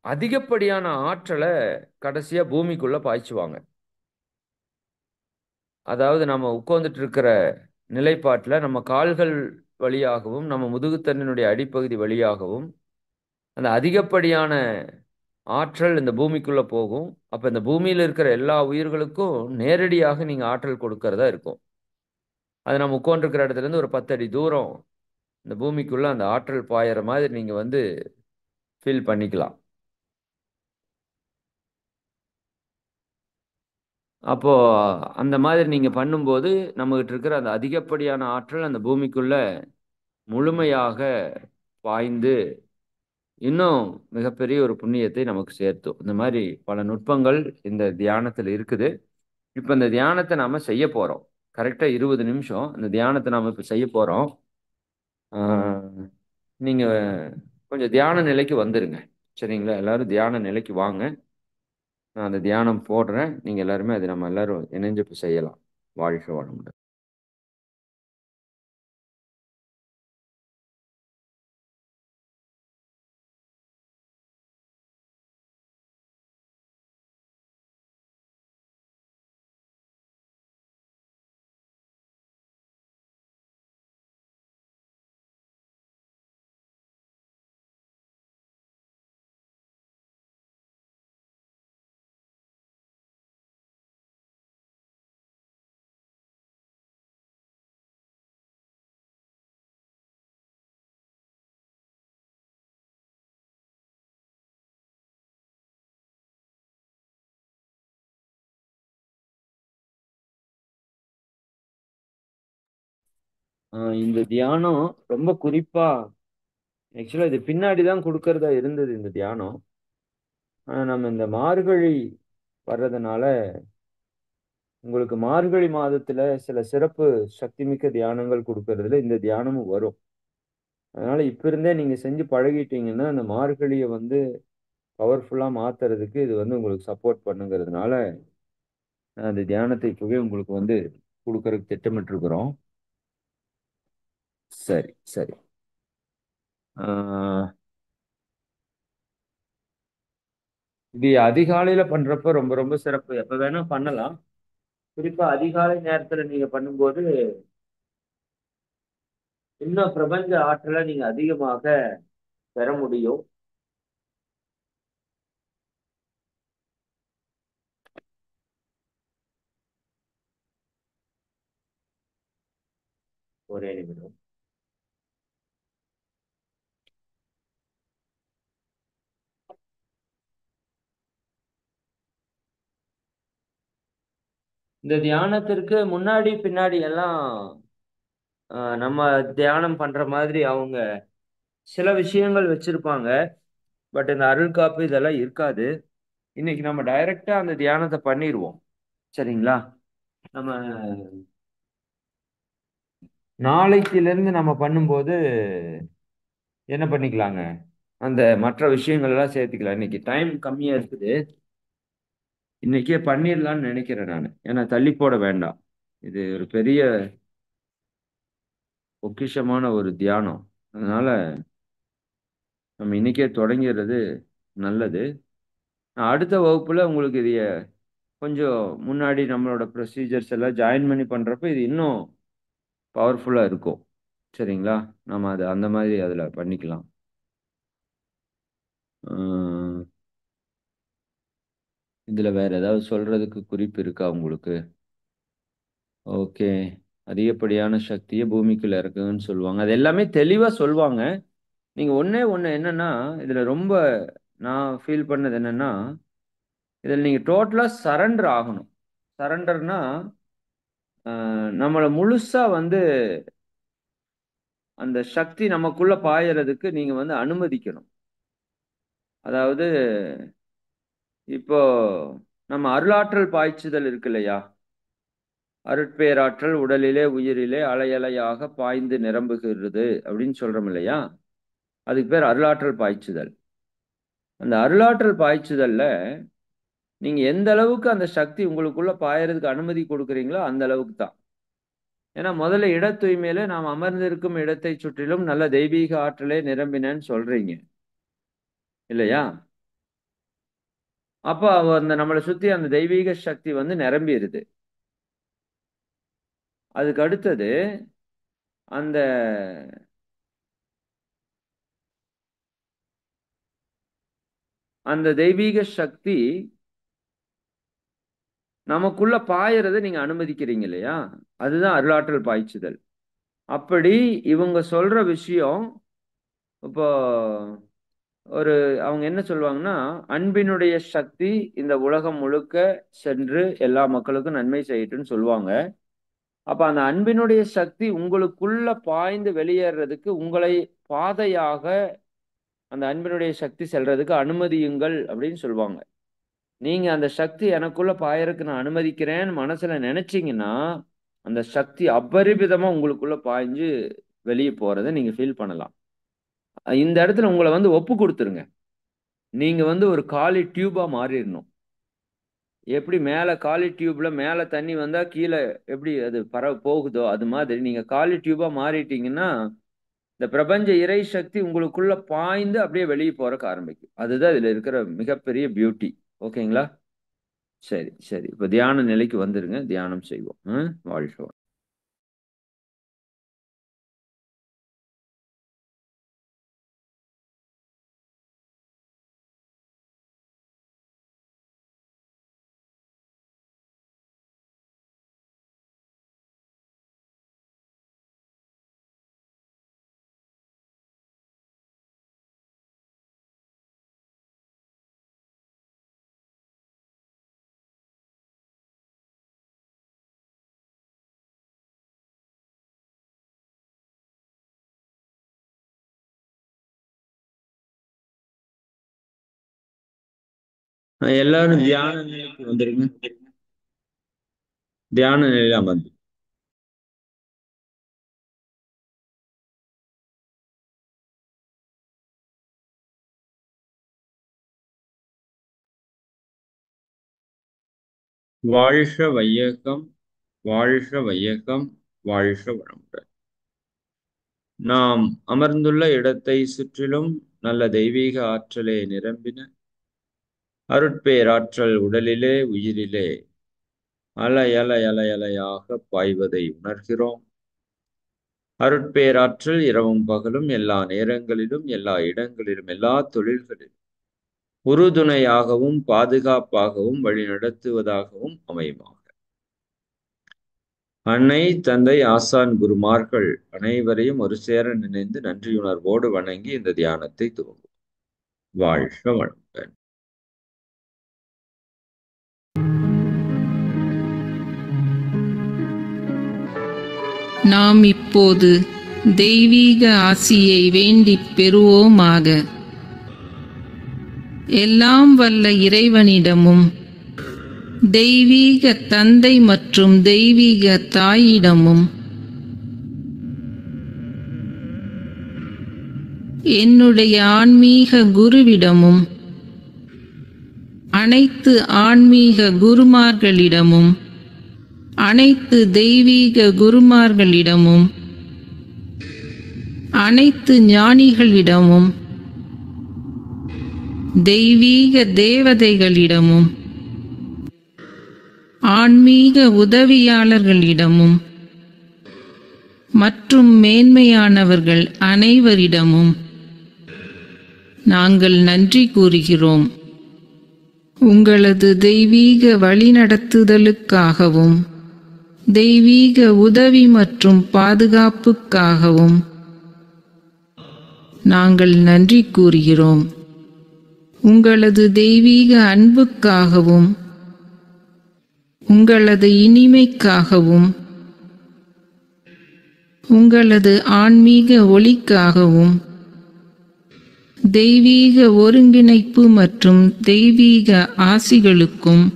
அதிகப்படியான ஆற்றலை கடைசியா பூமிக்குள்ள பாய்ச்சுவாங்க. அதாவது நம்ம உட்கார்ந்துட்டு இருக்கிற நிலைப்பாட்டுல நம்ம கால்கள் வழியாகவும் நம்ம முதுகுத்தண்டினுடைய அடிப்பகுதி வழியாகவும் அந்த அதிகப்படியான ஆற்றல் இந்த பூமிக்குள்ள போகும். அப்ப இந்த பூமியில இருக்கிற எல்லா உயிர்களுக்கும் நேரடியாக நீங்க ஆற்றல் கொடுக்கறதா இருக்கும். அது நம்ம உட்கார்ந்துருக்கிற இடத்துல இருந்து ஒரு 10 அடி தூரம் இந்த பூமிக்குள்ள அந்த ஆற்றல் பாயிற மாதிரி நீங்க ஃபீல் பண்ணிக்கலாம். அப்போ அந்த மாதிரி நீங்க பண்ணும்போது நம்மகிட்ட இருக்கிற அந்த அதிகப்படியான ஆற்றல் அந்த பூமிக்குள்ள முழுமையாக பாய்ந்து இன்னும் மிகப்பெரிய ஒரு புண்ணியத்தை நமக்கு சேர்த்தும். இந்த மாதிரி பல நுட்பங்கள் இந்த தியானத்தில் இருக்குது. இப்போ இந்த தியானத்தை நாம செய்ய போறோம். கரெக்டா 20 நிமிஷம் இந்த தியானத்தை நாம இப்ப செய்ய போறோம். ஆஹ், நீங்க கொஞ்சம் தியான நிலைக்கு வந்துருங்க. சரிங்களா? எல்லாரும் தியான நிலைக்கு வாங்க. நான் அந்த தியானம் போடுறேன். நீங்க எல்லாருமே அது நம்ம எல்லாரும் இணைஞ்சு இப்ப செய்யலாம். வாழ்க வளமுடன். இந்த தியானம் ரொம்ப குறிப்பா ஆக்சுவலா இது பின்னாடி தான் கொடுக்கறதா இருந்தது இந்த தியானம். நம்ம இந்த மார்கழி வர்றதுனால உங்களுக்கு மார்கழி மாதத்துல சில சிறப்பு சக்திமிக்க தியானங்கள் கொடுக்கறதுல இந்த தியானமும் வரும். அதனால இப்ப இருந்தே நீங்க செஞ்சு பழகிட்டீங்கன்னா அந்த மார்கழியை பவர்ஃபுல்லா மாத்துறதுக்கு இது உங்களுக்கு சப்போர்ட் பண்ணுங்கிறதுனால அந்த தியானத்தை இப்பவே உங்களுக்கு கொடுக்கறதுக்கு திட்டமிட்டு இருக்கிறோம். சரி சரி. ஆஹ் இது அதிகாலையில பண்றப்ப ரொம்ப ரொம்ப சிறப்பு. எப்ப வேணா பண்ணலாம். குறிப்பா அதிகாலை நேரத்துல நீங்க பண்ணும்போது இன்னும் பிரபஞ்ச ஆற்றலை நீங்க அதிகமாக பெற முடியும். ஒரே நிமிடம். இந்த தியானத்திற்கு முன்னாடி பின்னாடி எல்லாம் நம்ம தியானம் பண்ற மாதிரி அவங்க சில விஷயங்கள் வச்சிருப்பாங்க. பட் இந்த அருள் காப்பு இதெல்லாம் இருக்காது. இன்னைக்கு நம்ம டைரக்டா அந்த தியானத்தை பண்ணிடுவோம். சரிங்களா? நம்ம நாளைக்குல இருந்து நம்ம பண்ணும்போது என்ன பண்ணிக்கலாங்க, அந்த மற்ற விஷயங்கள் எல்லாம் சேர்த்துக்கலாம். இன்னைக்கு டைம் கம்மியா இருக்குது. இன்னைக்கே பண்ணிடலாம்னு நினைக்கிறேன் நான். ஏன்னா தள்ளி போட வேண்டாம். இது ஒரு பெரிய பொக்கிஷமான ஒரு தியானம். அதனால நம்ம இன்னைக்கே தொடங்கிறது நல்லது. நான் அடுத்த வகுப்புல உங்களுக்கு இது கொஞ்சம் முன்னாடி நம்மளோட ப்ரொசீஜர்ஸ் எல்லாம் ஜாயின் பண்ணி பண்றப்ப இது இன்னும் பவர்ஃபுல்லா இருக்கும். சரிங்களா? நம்ம அது அந்த மாதிரி அதுல பண்ணிக்கலாம். இதுல வேற ஏதாவது சொல்றதுக்கு குறிப்பு இருக்கா உங்களுக்கு? ஓகே. அதிகப்படியான சக்தியை பூமிக்குள்ள இறக்குங்கன்னு சொல்லுவாங்க. அது எல்லாமே தெளிவா சொல்லுவாங்க. நீங்க ஒண்ணே ஒண்ணு என்னன்னா, இதுல ரொம்ப நான் ஃபீல் பண்ணது என்னன்னா, இதுல நீங்க டோட்டலா சரண்டர் ஆகணும். சரண்டர்னா நம்மள முழுசா அந்த சக்தி நமக்குள்ள பாயறதுக்கு நீங்க அனுமதிக்கணும். அதாவது இப்போ நம்ம அருளாற்றல் பாய்ச்சுதல் இருக்கு இல்லையா? அருட்பேராற்றல் உடலிலே உயிரிலே அலையலையாக பாய்ந்து நிரம்புகிறது அப்படின்னு சொல்றோம் இல்லையா? அதுக்கு பேர் அருளாற்றல் பாய்ச்சுதல். அந்த அருளாற்றல் பாய்ச்சுதல்ல நீங்க எந்த அளவுக்கு அந்த சக்தி உங்களுக்குள்ள பாயறதுக்கு அனுமதி கொடுக்குறீங்களோ அந்த அளவுக்கு தான். ஏன்னா முதல்ல இட தூய்மையில நாம் அமர்ந்திருக்கும் இடத்தை சுற்றிலும் நல்ல தெய்வீக ஆற்றலே நிரம்பினேன்னு சொல்றீங்க இல்லையா? அப்ப அந்த நம்மளை சுத்தி அந்த தெய்வீக சக்தி நிரம்பிடுது. அதுக்கு அடுத்தது அந்த அந்த தெய்வீக சக்தி நமக்குள்ள பாயறதை நீங்க அனுமதிக்கிறீங்க இல்லையா? அதுதான் அருளாற்றல் பாய்ச்சுதல். அப்படி இவங்க சொல்ற விஷயம் இப்போ அவங்க என்ன சொல்லுவாங்கன்னா, அன்பினுடைய சக்தி இந்த உலகம் முழுக்க சென்று எல்லா மக்களுக்கும் நன்மை செய்யட்டும்னு சொல்லுவாங்க. அப்ப அந்த அன்பினுடைய சக்தி உங்களுக்குள்ள பாய்ந்து வெளியேறதுக்கு உங்களை பாதையாக அந்த அன்பினுடைய சக்தி செல்றதுக்கு அனுமதியுங்கள் அப்படின்னு சொல்லுவாங்க. நீங்க அந்த சக்தி எனக்குள்ள பாயறதுக்கு நான் அனுமதிக்கிறேன்னு மனசுல நினைச்சீங்கன்னா அந்த சக்தி அபரிமிதமா உங்களுக்குள்ள பாய்ஞ்சு வெளியே போறதை நீங்க ஃபீல் பண்ணலாம். இந்த இடத்துல உங்களை ஒப்பு கொடுத்துருங்க. நீங்க ஒரு காலி டியூபா மாறிடணும். எப்படி மேல காலி டியூப்ல மேல தண்ணி வந்தா கீழே எப்படி அது போகுதோ அது மாதிரி நீங்க காலி டியூபா மாறிட்டீங்கன்னா இந்த பிரபஞ்ச இறை சக்தி உங்களுக்குள்ள பாய்ந்து அப்படியே வெளியே போறக்கு ஆரம்பிக்கும். அதுதான் இதுல இருக்கிற மிகப்பெரிய பியூட்டி. ஓகேங்களா? சரி சரி, இப்ப தியான நிலைக்கு வந்துருங்க. தியானம் செய்வோம். வாழ்க. எல்லாரும் தியான நிலைக்கு வந்துருங்க. தியான நிலையில அமர்ந்து வாழ்க வையகம், வாழ்க வையகம், வாழ்க வளமுடன். நாம் அமர்ந்துள்ள இடத்தை சுற்றிலும் நல்ல தெய்வீக ஆற்றலே நிரம்பின அருட்பேராற்றல் உடலிலே உயிரிலே அலையாக பாய்வதை உணர்கிறோம். அருட்பேராற்றல் இரவும் பகலும் எல்லா நேரங்களிலும் எல்லா இடங்களிலும் எல்லா தொழில்களிலும் உறுதுணையாகவும் பாதுகாப்பாகவும் வழிநடத்துவதாகவும் அமையுமாக. அன்னை, தந்தை, ஆசான், குருமார்கள் அனைவரையும் ஒரு சேர நினைந்து நன்றியுணர்வோடு வணங்கி இந்த தியானத்தை துவங்கும். வாழ்க வளமுடன். நாம் இப்போது தெய்வீக ஆசியை வேண்டிப் பெறுவோமாக. எல்லாம் வல்ல இறைவனிடமும் தெய்வீக தந்தை மற்றும் தெய்வீக தாயிடமும் என்னுடைய ஆன்மீக குருவிடமும் அனைத்து ஆன்மீக குருமார்களிடமும் அனைத்து தெய்வீக குருமார்களிடமும் அனைத்து ஞானிகளிடமும் தெய்வீக தேவதைகளிடமும் ஆன்மீக உதவியாளர்களிடமும் மற்றும் மேன்மையானவர்கள் அனைவரிடமும் நாங்கள் நன்றி கூறுகிறோம். உங்களது தெய்வீக வழிநடத்துதலுக்காகவும் தெய்வீக உதவி மற்றும் பாதுகாப்புக்காகவும் நாங்கள் நன்றி கூறுகிறோம். உங்களது தெய்வீக அன்புக்காகவும் உங்களது இனிமைக்காகவும் உங்களது ஆன்மீக ஒளிக்காகவும் தெய்வீக ஒருங்கிணைப்பு மற்றும் தெய்வீக ஆசிகளுக்கும்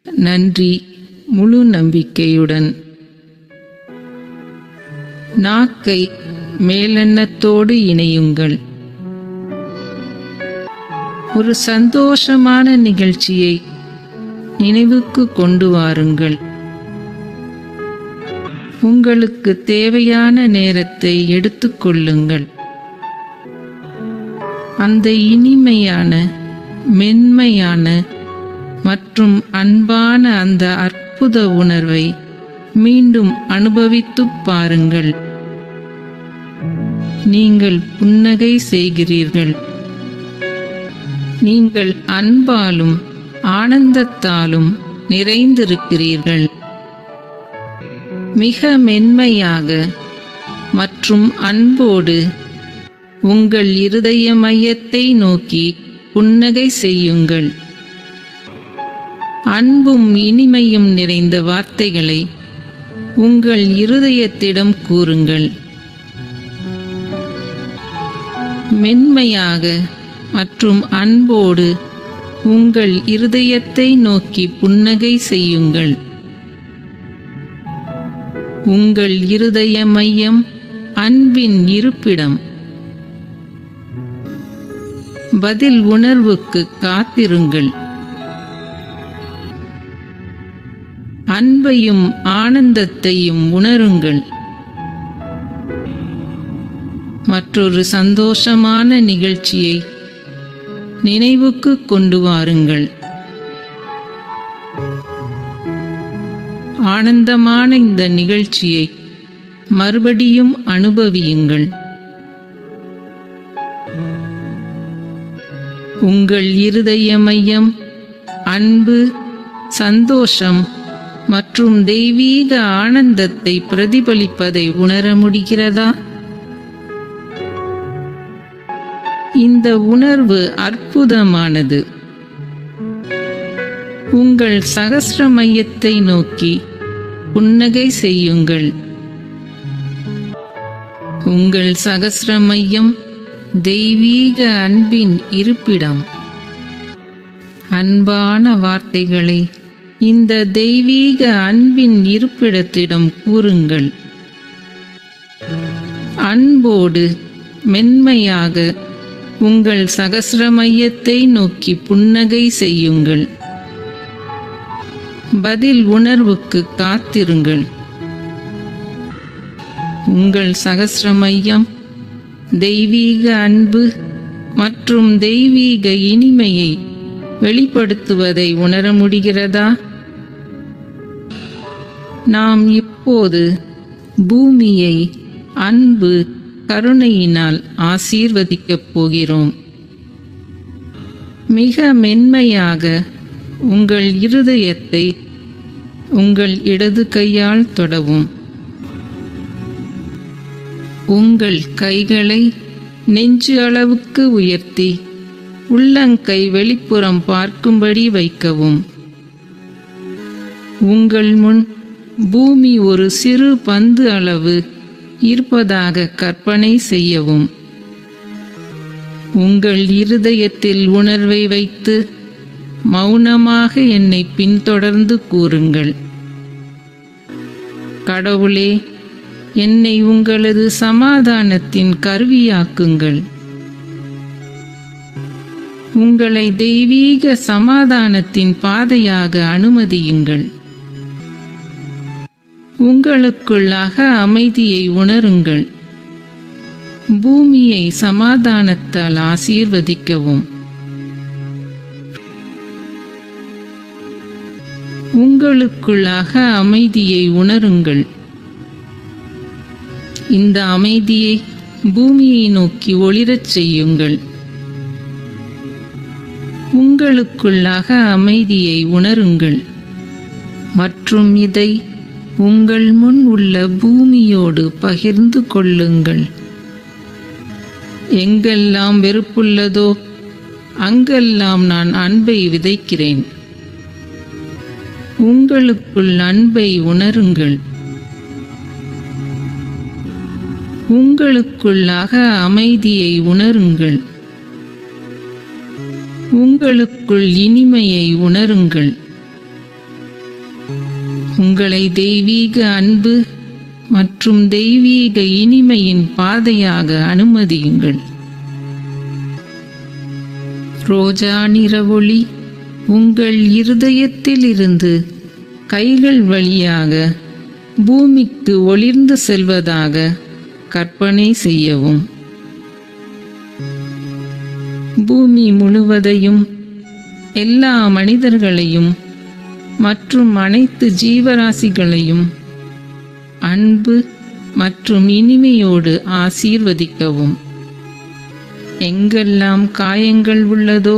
நன்றி. முழு நம்பிக்கையுடன் நாக்கை மேலெண்ணத்தோடு இணையுங்கள். ஒரு சந்தோஷமான நிகழ்ச்சியை நினைவுக்கு கொண்டு வாருங்கள். உங்களுக்கு தேவையான நேரத்தை எடுத்துக்கொள்ளுங்கள். அந்த இனிமையான, மென்மையான மற்றும் அன்பான அந்த அற்புத உணர்வை மீண்டும் அனுபவித்துப் பாருங்கள். நீங்கள் புன்னகை செய்கிறீர்கள். நீங்கள் அன்பாலும் ஆனந்தத்தாலும் நிறைந்திருக்கிறீர்கள். மிக மென்மையாக மற்றும் அன்போடு உங்கள் இருதய மையத்தை நோக்கி புன்னகை செய்யுங்கள். அன்பும் இனிமையும் நிறைந்த வார்த்தைகளை உங்கள் இருதயத்திடம் கூறுங்கள். மென்மையாக மற்றும் அன்போடு உங்கள் இருதயத்தை நோக்கி புன்னகை செய்யுங்கள். உங்கள் இருதய மையம் அன்பின் இருப்பிடம். பதில் உணர்வுக்கு காத்திருங்கள். அன்பையும் ஆனந்தத்தையும் உணருங்கள். மற்றொரு சந்தோஷமான நிகழ்ச்சியை நினைவுக்கு கொண்டு வாருங்கள். ஆனந்தமான இந்த நிகழ்ச்சியை மறுபடியும் அனுபவியுங்கள். உங்கள் இருதய மையம் அன்பு, சந்தோஷம் மற்றும் தெய்வீக ஆனந்தத்தை பிரதிபலிப்பதை உணர முடிகிறதா? இந்த உணர்வு அற்புதமானது. உங்கள் சகஸ்ர மையத்தை நோக்கி புன்னகை செய்யுங்கள். உங்கள் சகஸ்ர மையம் தெய்வீக அன்பின் இருப்பிடம். அன்பான வார்த்தைகளை இந்த தெய்வீக அன்பின் இருப்பிடத்திடம் கூறுங்கள். அன்போடு மென்மையாக உங்கள் சகஸ்ர மையத்தை நோக்கி புன்னகை செய்யுங்கள். பதில் உணர்வுக்கு காத்திருங்கள். உங்கள் சகஸ்ர மையம் தெய்வீக அன்பு மற்றும் தெய்வீக இனிமையை வெளிப்படுத்துவதை உணர முடிகிறதா? நாம் இப்போது பூமியை அன்பு, கருணையினால் ஆசீர்வதிக்கப் போகிறோம். மிக மென்மையாக உங்கள் இருதயத்தை உங்கள் இடது கையால் தொடவும். உங்கள் கைகளை நெஞ்சு அளவுக்கு உயர்த்தி உள்ளங்கை வெளிப்புறம் பார்க்கும்படி வைக்கவும். உங்கள் முன் பூமி ஒரு சிறு பந்து அளவு இருப்பதாக கற்பனை செய்யவும். உங்கள் இருதயத்தில் உணர்வை வைத்து மௌனமாக என்னை பின்தொடர்ந்து கூறுங்கள். கடவுளே, என்னை உங்களது சமாதானத்தின் கருவியாக்குங்கள். உங்களை தெய்வீக சமாதானத்தின் பாதையாக அனுமதியுங்கள். உங்களுக்குள் அக அமைதியை உணருங்கள். பூமியை சமாதானத்தால் ஆசீர்வதிக்கவும். உங்களுக்குள்ளாக அமைதியை உணருங்கள். இந்த அமைதியை பூமியை நோக்கி ஒளிரச் செய்யுங்கள். உங்களுக்குள்ளாக அமைதியை உணருங்கள் மற்றும் இதை உங்கள் முன் உள்ள பூமியோடு பகிர்ந்து கொள்ளுங்கள். எங்கெல்லாம் வெறுப்புள்ளதோ அங்கெல்லாம் நான் அன்பை விதைக்கிறேன். உங்களுக்குள் அன்பை உணருங்கள். உங்களுக்குள்ளாக அமைதியை உணருங்கள். உங்களுக்குள் இனிமையை உணருங்கள். உங்களை தெய்வீக அன்பு மற்றும் தெய்வீக இனிமையின் பாதையாக அனுமதியுங்கள். ரோஜா நிற ஒளி உங்கள் இருதயத்தில் இருந்து கைகள் வழியாக பூமிக்கு ஒளிர்ந்து செல்வதாக கற்பனை செய்யவும். பூமி முழுவதையும், எல்லா மனிதர்களையும் மற்றும் அனைத்து ஜீவராசிகளையும் அன்பு மற்றும் இனிமையோடு ஆசீர்வதிக்கவும். எங்கெல்லாம் காயங்கள் உள்ளதோ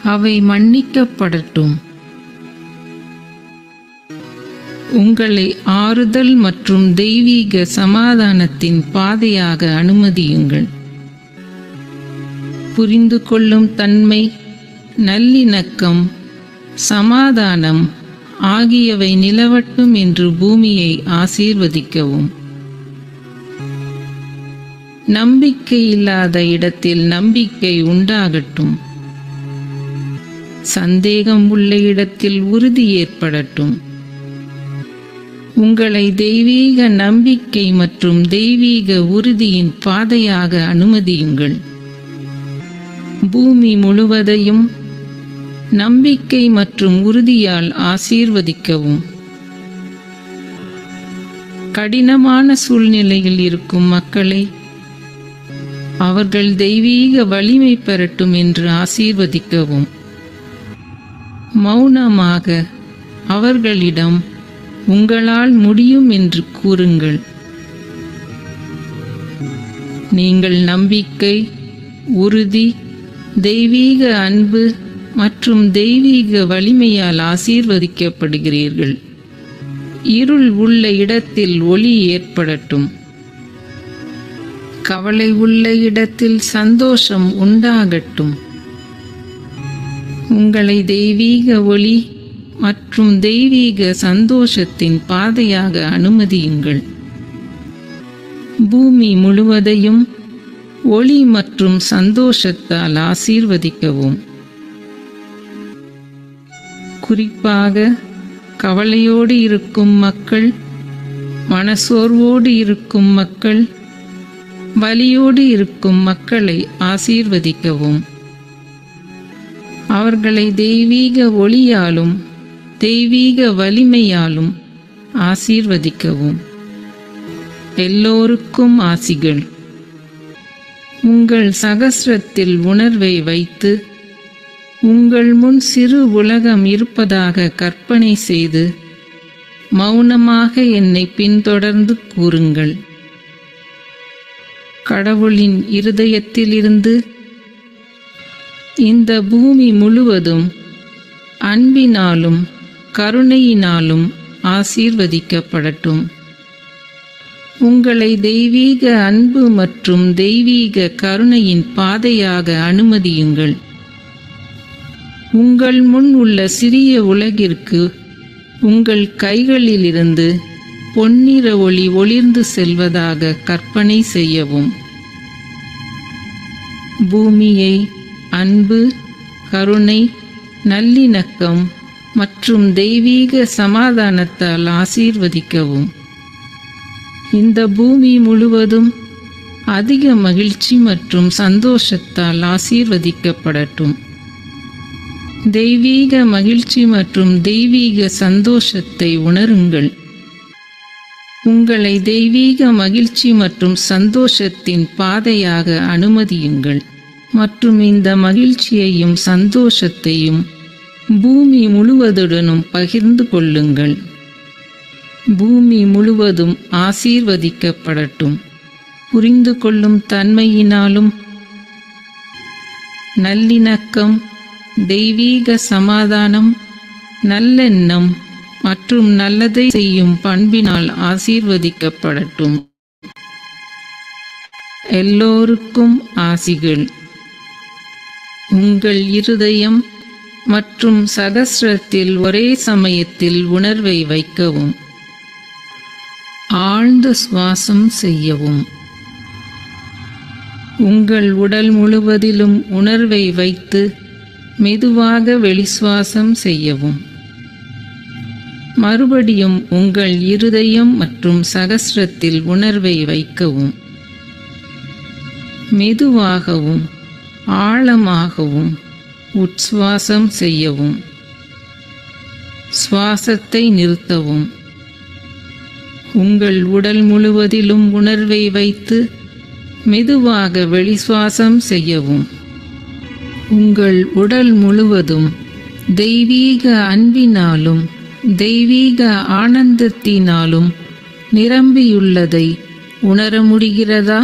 அவை மன்னிக்கப்படட்டும். உங்களை ஆறுதல் மற்றும் தெய்வீக சமாதானத்தின் பாதையாக அனுமதியுங்கள். புரிந்து கொள்ளும் தன்மை, நல்லிணக்கம், சமாதானம் ஆகியவை நிலவட்டும் என்று பூமியை ஆசீர்வதிக்கவும். நம்பிக்கை இல்லாத இடத்தில் நம்பிக்கை உண்டாகட்டும். சந்தேகம் உள்ள இடத்தில் உறுதி ஏற்படட்டும். உங்களை தெய்வீக நம்பிக்கை மற்றும் தெய்வீக உறுதியின் பாதையாக அனுமதியுங்கள். பூமி முழுவதையும் நம்பிக்கை மற்றும் உறுதியால் ஆசீர்வதிக்கவும். கடினமான சூழ்நிலையில் இருக்கும் மக்களை அவர்கள் தெய்வீக வலிமை பெறட்டும் என்று ஆசீர்வதிக்கவும். மௌனமாக அவர்களிடம் உங்களால் முடியும் என்று கூறுங்கள். நீங்கள் நம்பிக்கை, உறுதி, தெய்வீக அன்பு மற்றும் தெய்வீக வலிமையால் ஆசீர்வதிக்கப்படுகிறீர்கள். இருள் உள்ள இடத்தில் ஒளி ஏற்படட்டும். கவலை உள்ள இடத்தில் சந்தோஷம் உண்டாகட்டும். உங்களை தெய்வீக ஒளி மற்றும் தெய்வீக சந்தோஷத்தின் பாதையாக அனுமதியுங்கள். பூமி முழுவதையும் ஒளி மற்றும் சந்தோஷத்தால் ஆசீர்வதிக்கவும். குறிப்பாக கவலையோடு இருக்கும் மக்கள், மனசோர்வோடு இருக்கும் மக்கள், வலியோடு இருக்கும் மக்களை ஆசீர்வதிக்கவும். அவர்களை தெய்வீக ஒளியாலும் தெய்வீக வலிமையாலும் ஆசீர்வதிக்கவும். எல்லோருக்கும் ஆசிகள். உங்கள் சகஸ்ரத்தில் உணர்வை வைத்து உங்கள் முன் சிறு உலகம் இருப்பதாக கற்பனை செய்து மௌனமாக என்னை பின்தொடர்ந்து கூறுங்கள். கடவுளின் இருதயத்திலிருந்து இந்த பூமி முழுவதும் அன்பினாலும் கருணையினாலும் ஆசீர்வதிக்கப்படட்டும். உங்களை தெய்வீக அன்பு மற்றும் தெய்வீக கருணையின் பாதையாக அனுமதியுங்கள். உங்கள் முன் உள்ள சிறிய உலகிற்கு உங்கள் கைகளிலிருந்து பொன்னிற ஒளி ஒளிர்ந்து செல்வதாக கற்பனை செய்யவும். பூமியை அன்பு, கருணை, நல்லிணக்கம் மற்றும் தெய்வீக சமாதானத்தால் ஆசீர்வதிக்கவும். இந்த பூமி முழுவதும் அதிக மகிழ்ச்சி மற்றும் சந்தோஷத்தால் ஆசீர்வதிக்கப்படட்டும். தெய்வீக மகிழ்ச்சி மற்றும் தெய்வீக சந்தோஷத்தை உணருங்கள். உங்களை தெய்வீக மகிழ்ச்சி மற்றும் சந்தோஷத்தின் பாதையாக அனுமதியுங்கள் மற்றும் இந்த மகிழ்ச்சியையும் சந்தோஷத்தையும் பூமி முழுவதுடனும் பகிர்ந்து கொள்ளுங்கள். பூமி முழுவதும் ஆசீர்வதிக்கப்படட்டும். புரிந்து கொள்ளும் தன்மையினாலும் நல்லிணக்கம், தெய்வீக சமாதானம், நல்லெண்ணம் மற்றும் நல்லதை செய்யும் பண்பினால் ஆசீர்வதிக்கப்படட்டும். எல்லோருக்கும் ஆசிகள். உங்கள் இருதயம் மற்றும் சகஸ்ரத்தில் ஒரே சமயத்தில் உணர்வை வைக்கவும். ஆழ்ந்த சுவாசம் செய்யவும். உங்கள் உடல் முழுவதிலும் உணர்வை வைத்து மெதுவாக வெளிசுவாசம் செய்யவும். மறுபடியும் உங்கள் இருதயம் மற்றும் சகஸ்ரத்தில் உணர்வை வைக்கவும். மெதுவாகவும் ஆழமாகவும் உட்சுவாசம் செய்யவும். சுவாசத்தை நிறுத்தவும். உங்கள் உடல் முழுவதிலும் உணர்வை வைத்து மெதுவாக வெளிசுவாசம் செய்யவும். உங்கள் உடல் முழுவதும் தெய்வீக அன்பினாலும் தெய்வீக ஆனந்தத்தினாலும் நிரம்பியுள்ளதை உணர முடிகிறதா?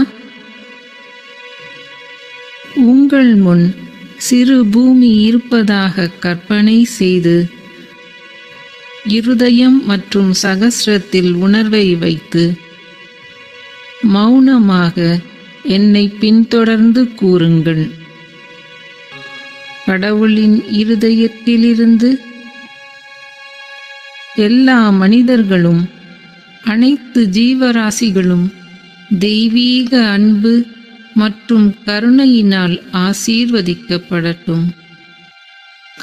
உங்கள் முன் சிறு பூமி இருப்பதாக கற்பனை செய்து இருதயம் மற்றும் சகஸ்ரத்தில் உணர்வை வைத்து மௌனமாக என்னை பின்தொடர்ந்து கூறுங்கள். கடவுளின் இருதயத்திலிருந்து எல்லா மனிதர்களும் அனைத்து ஜீவராசிகளும் தெய்வீக அன்பு மற்றும் கருணையினால் ஆசீர்வதிக்கப்படட்டும்.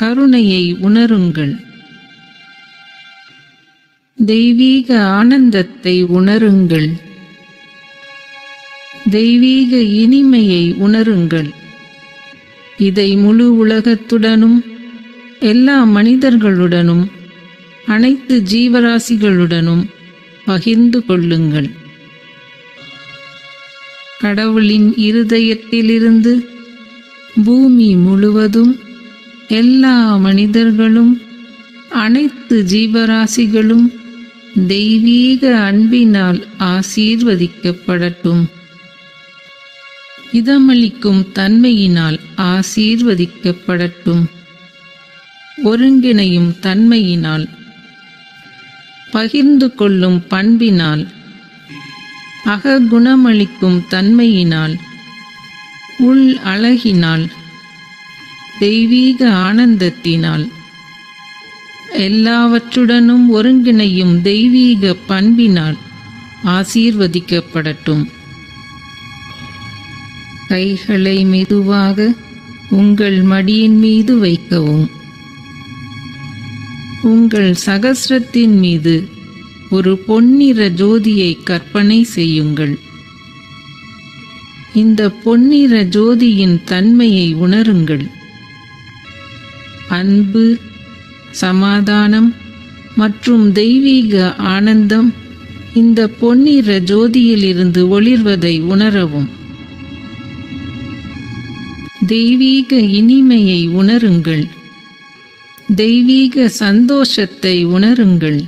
கருணையை உணருங்கள். தெய்வீக ஆனந்தத்தை உணருங்கள். தெய்வீக இனிமையை உணருங்கள். இதை முழு உலகத்துடனும் எல்லா மனிதர்களுடனும் அனைத்து ஜீவராசிகளுடனும் பகிர்ந்து கொள்ளுங்கள். கடவுளின் இருதயத்திலிருந்து பூமி முழுவதும் எல்லா மனிதர்களும் அனைத்து ஜீவராசிகளும் தெய்வீக அன்பினால் ஆசீர்வதிக்கப்படட்டும். இதமளிக்கும் தன்மையினால் ஆசீர்வதிக்கப்படட்டும். ஒருங்கிணையும் தன்மையினால், பகிர்ந்து கொள்ளும் பண்பினால், அககுணமளிக்கும் தன்மையினால், உள் அழகினால், தெய்வீக ஆனந்தத்தினால், எல்லாவற்றுடனும் ஒருங்கிணையும் தெய்வீக பண்பினால் ஆசீர்வதிக்கப்படட்டும். கைகளை மெதுவாக உங்கள் மடியின் மீது வைக்கவும். உங்கள் சகஸ்ரத்தின் மீது ஒரு பொன்னிற ஜோதியை கற்பனை செய்யுங்கள். இந்த பொன்னிற ஜோதியின் தன்மையை உணருங்கள். அன்பு, சமாதானம் மற்றும் தெய்வீக ஆனந்தம் இந்த பொன்னிற ஜோதியிலிருந்து ஒளிர்வதை உணரவும். தெய்வீக இனிமையை உணருங்கள். தெய்வீக சந்தோஷத்தை உணருங்கள்.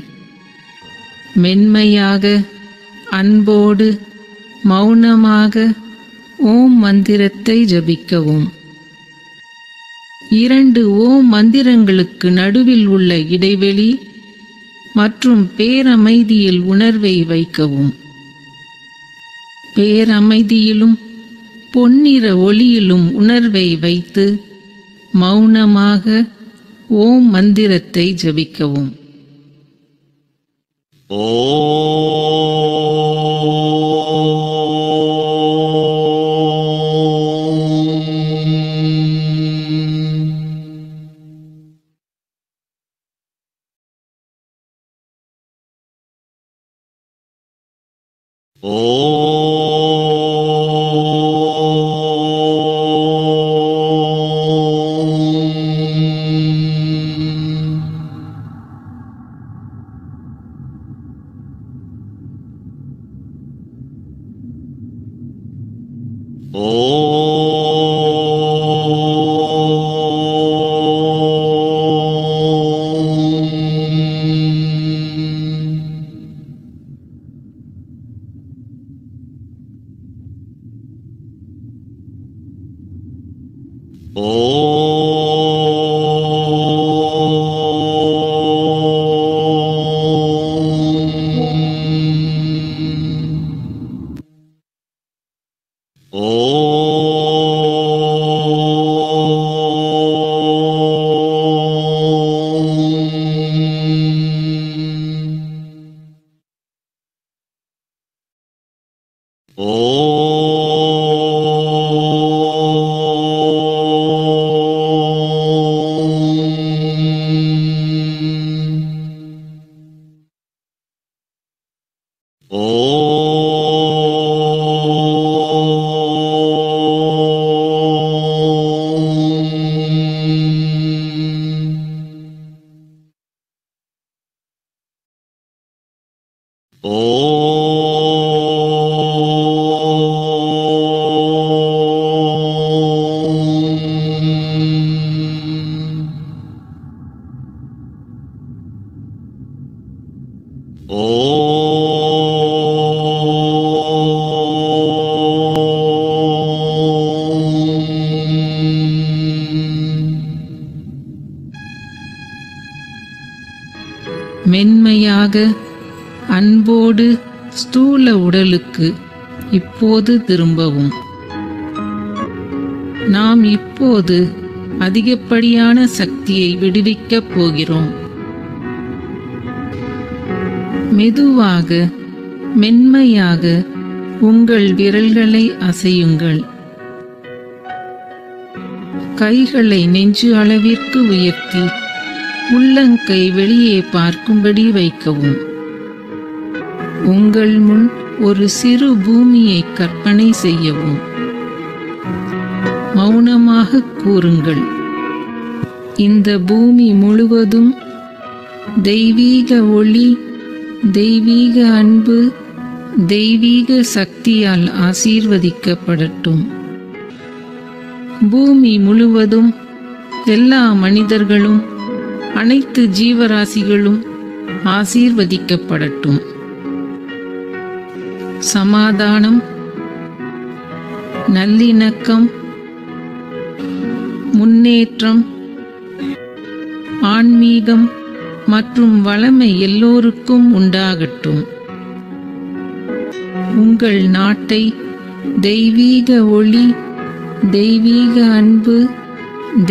மென்மையாக, அன்போடு, மௌனமாக ஓம் மந்திரத்தை ஜபிக்கவும். 2 ஓம் மந்திரங்களுக்கு நடுவில் உள்ள இடைவெளி மற்றும் பேரமைதியில் உணர்வை வைக்கவும். பேரமைதியிலும் பொன்னிற ஒளியிலும் உணர்வை வைத்து மௌனமாக ஓம் மந்திரத்தை ஜபிக்கவும். மென்மையாக அன்போடு ஸ்தூல உடலுக்கு இப்போது திரும்பவும். நாம் இப்போது அதிகப்படியான சக்தியை விடுவிக்கப் போகிறோம். மெதுவாக மென்மையாக உங்கள் விரல்களை அசையுங்கள். கைகளை நெஞ்சு அளவிற்கு உயர்த்தி உள்ளங்கை வெளியே பார்க்கும்படி வைக்கவும். உங்கள் முன் ஒரு சிறு பூமியை கற்பனை செய்யவும். மௌனமாக கூறுங்கள், இந்த பூமி முழுவதும் தெய்வீக ஒளி, தெய்வீக அன்பு, தெய்வீக சக்தியால் ஆசீர்வதிக்கப்படட்டும். பூமி முழுவதும் எல்லா மனிதர்களும், அனைத்து ஜீவராசிகளும் ஆசீர்வதிக்கப்படட்டும். சமாதானம், நல்லிணக்கம், முன்னேற்றம், ஆன்மீகம் மற்றும் வளமை எல்லோருக்கும் உண்டாகட்டும். உங்கள் நாட்டை தெய்வீக ஒளி, தெய்வீக அன்பு,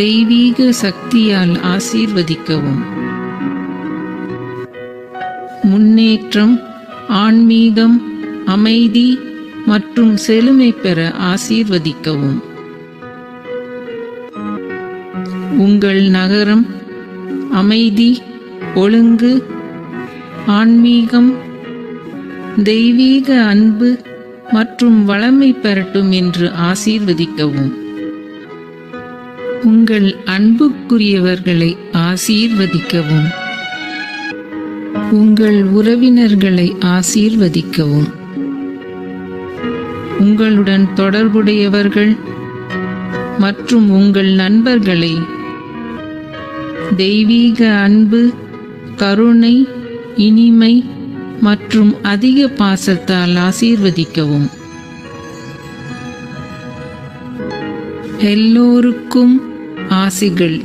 தெய்வீக சக்தியால் ஆசீர்வதிக்கவும். முன்னேற்றம், ஆன்மீகம், அமைதி மற்றும் செழுமை பெற ஆசீர்வதிக்கவும். உங்கள் நகரம் அமைதி, ஒழுங்கு, ஆன்மீகம், தெய்வீக அன்பு மற்றும் வளமை பெறட்டும் என்று ஆசீர்வதிக்கவும். உங்கள் அன்புக்குரியவர்களை ஆசீர்வதிக்கவும். உங்கள் உறவினர்களை ஆசீர்வதிக்கவும். உங்களுடன் தொடர்புடையவர்கள் மற்றும் உங்கள் நண்பர்களை தெய்வீக அன்பு, கருணை, இனிமை மற்றும் அதிக பாசத்தால் ஆசீர்வதிக்கவும். எல்லோருக்கும் ஆசிகள்.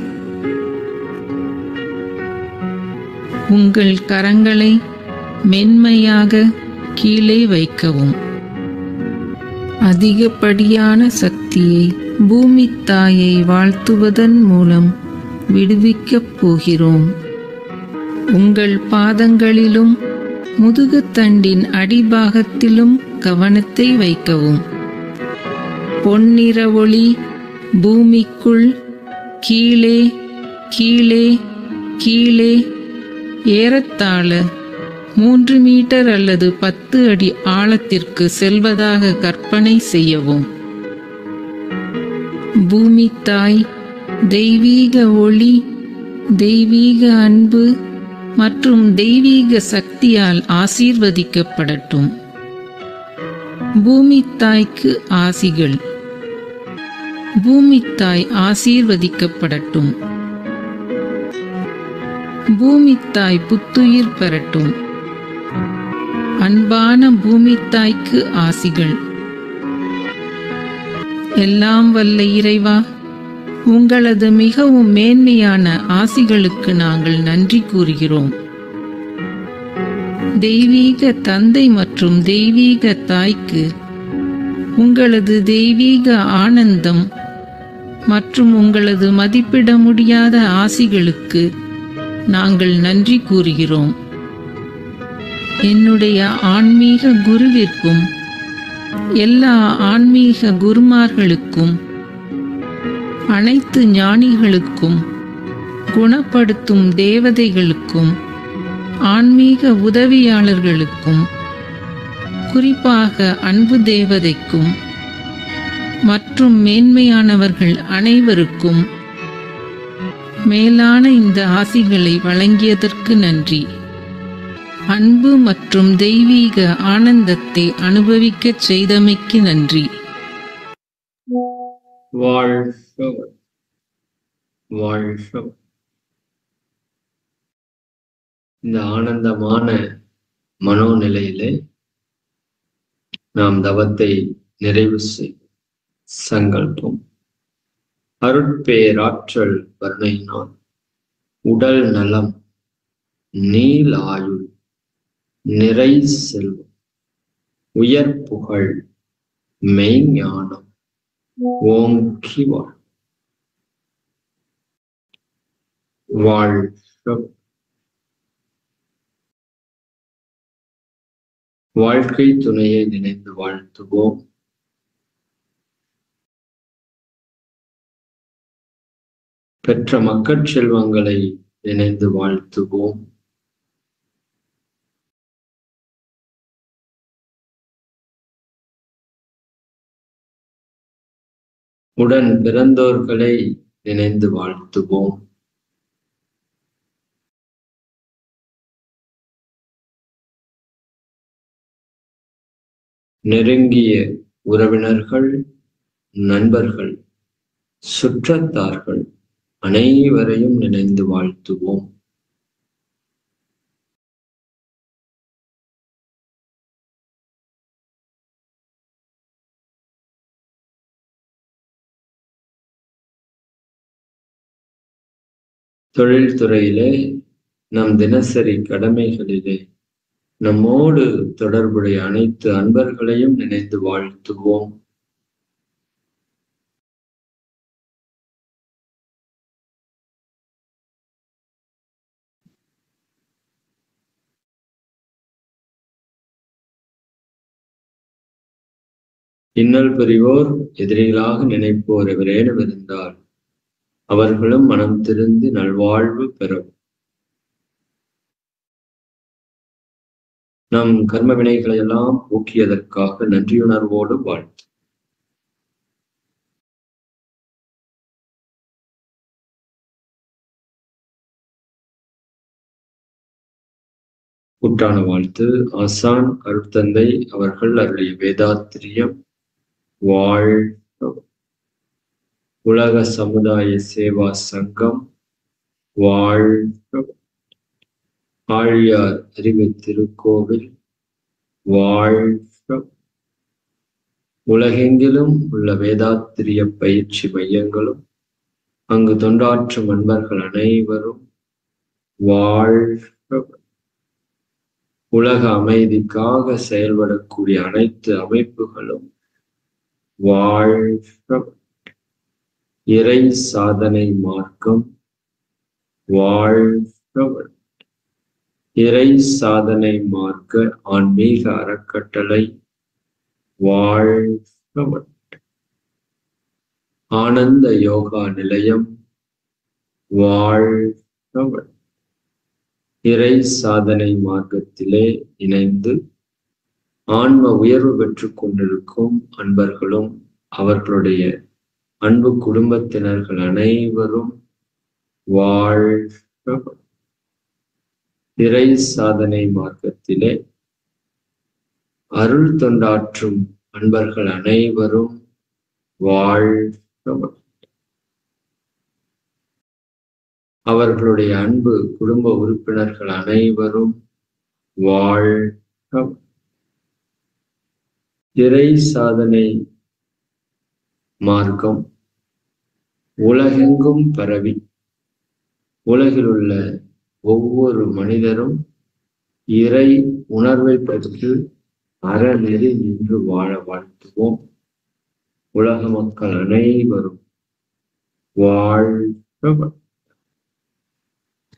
உங்கள் கரங்களை மென்மையாக கீழே வைக்கவும். அதிகப்படியான சக்தியை பூமி தாயை வாழ்த்துவதன் மூலம் விடுவிக்கப் போகிறோம். உங்கள் பாதங்களிலும் முதுகுத்தண்டின் அடிபாகத்திலும் கவனத்தை வைக்கவும். பொன்னிற ஒளி பூமிக்குள் கீழே கீழே கீழே ஏறத்தாழ 3 மீட்டர் அல்லது 10 அடி ஆழத்திற்கு செல்வதாக கற்பனை செய்யவும். பூமி தாய் தெய்வீக ஒளி, தெய்வீக அன்பு மற்றும் தெய்வீக சக்தியால் ஆசீர்வதிக்கப்படட்டும். பூமி தாய்க்கு ஆசிகள். பூமித்தாய் ஆசீர்வதிக்கப்படட்டும். பூமித்தாய் புத்துயிர் பெறட்டும். அன்பான பூமித்தாய்க்கு ஆசிகள். எல்லாம் வல்ல இறைவா, உங்களது மிகவும் மேன்மையான ஆசிகளுக்கு நாங்கள் நன்றி கூறுகிறோம். தெய்வீக தந்தை மற்றும் தெய்வீக தாய்க்கு உங்களது தெய்வீக ஆனந்தம் மற்றும் உங்களது மதிப்பிட முடியாத ஆசிகளுக்கு நாங்கள் நன்றி கூறுகிறோம். என்னுடைய ஆன்மீக குருவிற்கும் எல்லா ஆன்மீக குருமார்களுக்கும், அனைத்து ஞானிகளுக்கும், குணப்படுத்தும் தேவதைகளுக்கும், ஆன்மீக உதவியாளர்களுக்கும், குறிப்பாக அன்பு தேவதைக்கும் மற்றும் மேன்மையானவர்கள் அனைவருக்கும் மேலான இந்த ஆசிகளை வழங்கியதற்கு நன்றி. அன்பு மற்றும் தெய்வீக ஆனந்தத்தை அனுபவிக்கச் செய்தமைக்கு நன்றி. வாழ்க வாழ்க. இந்த ஆனந்தமான மனோநிலையிலே நாம் தவத்தை நிறைவு செய்வோம். சங்கல்பம். அருட்பேராற்றல் வர்ணையினால் உடல் நலம், நீல் ஆயுள், நிறை செல்வம், உயர் புகழ், மெய்ஞானம் ஓங்கி வாழ்க. வாழ்க்கை துணையை நினைந்து வாழ்த்துவோம். பெற்ற மக்கள் செல்வங்களை நினைந்து வாழ்த்துவோம். உடன் பிறந்தோர்களை நினைந்து வாழ்த்துவோம். நெருங்கிய உறவினர்கள், நண்பர்கள், சுற்றத்தார்கள் அனைவரையும் நினைந்து வாழ்த்துவோம். தொழில்துறையிலே, நம் தினசரி கடமைகளிலே நம்மோடு தொடர்புடைய அனைத்து அன்பர்களையும் நினைந்து வாழ்த்துவோம். இன்னல் புரிவோர், எதிரிகளாக நினைப்போர் எவரேனும் இருந்தால் அவர்களும் மனம் திருந்து நல்வாழ்வு பெறும். நம் கர்ம வினைகளை எல்லாம் போக்கியதற்காக நன்றியுணர்வோடு வாழ்த்து. கூட்டான வாழ்த்து. ஆசான் அருட்தந்தை அவர்கள் அருளிய வேதாத்திரியம் வாழ்க. உலக சமுதாய சேவா சங்கம் வாழ்க. ஆழியார் அறிவு திருக்கோவில் வாழ்க. உலகெங்கிலும் உள்ள வேதாத்திரிய பயிற்சி மையங்களும் அங்கு தொண்டாற்றும் அன்பர்கள் அனைவரும் வாழ்க. உலக அமைதிக்காக செயல்படக்கூடிய அனைத்து அமைப்புகளும் வாழ்க. இறை சாதனை மார்க்கம் வாழ்க. இறை சாதனை மார்க்க ஆன்மீக அறக்கட்டளை வாழ்க. ஆனந்த யோகா நிலையம் வாழ்க. இறை சாதனை மார்க்கத்திலே இணைந்து ஆன்ம உயர்வு பெற்றுக் கொண்டிருக்கும் அன்பர்களும் அவர்களுடைய அன்பு குடும்பத்தினர்கள் அனைவரும் வாழ்க. இறை சாதனை மார்க்கத்திலே அருள் தொண்டாற்றும் அன்பர்கள் அனைவரும் வாழ்க. அவர்களுடைய அன்பு குடும்ப உறுப்பினர்கள் அனைவரும் வாழ்க. இறை சாதனை மார்க்கம் உலகெங்கும் பரவி உலகில் உள்ள ஒவ்வொரு மனிதரும் இறை உணர்வை பெற்று அறநெறி நின்று வாழ வாழ்த்துவோம். உலக மக்கள் அனைவரும் வாழ்க.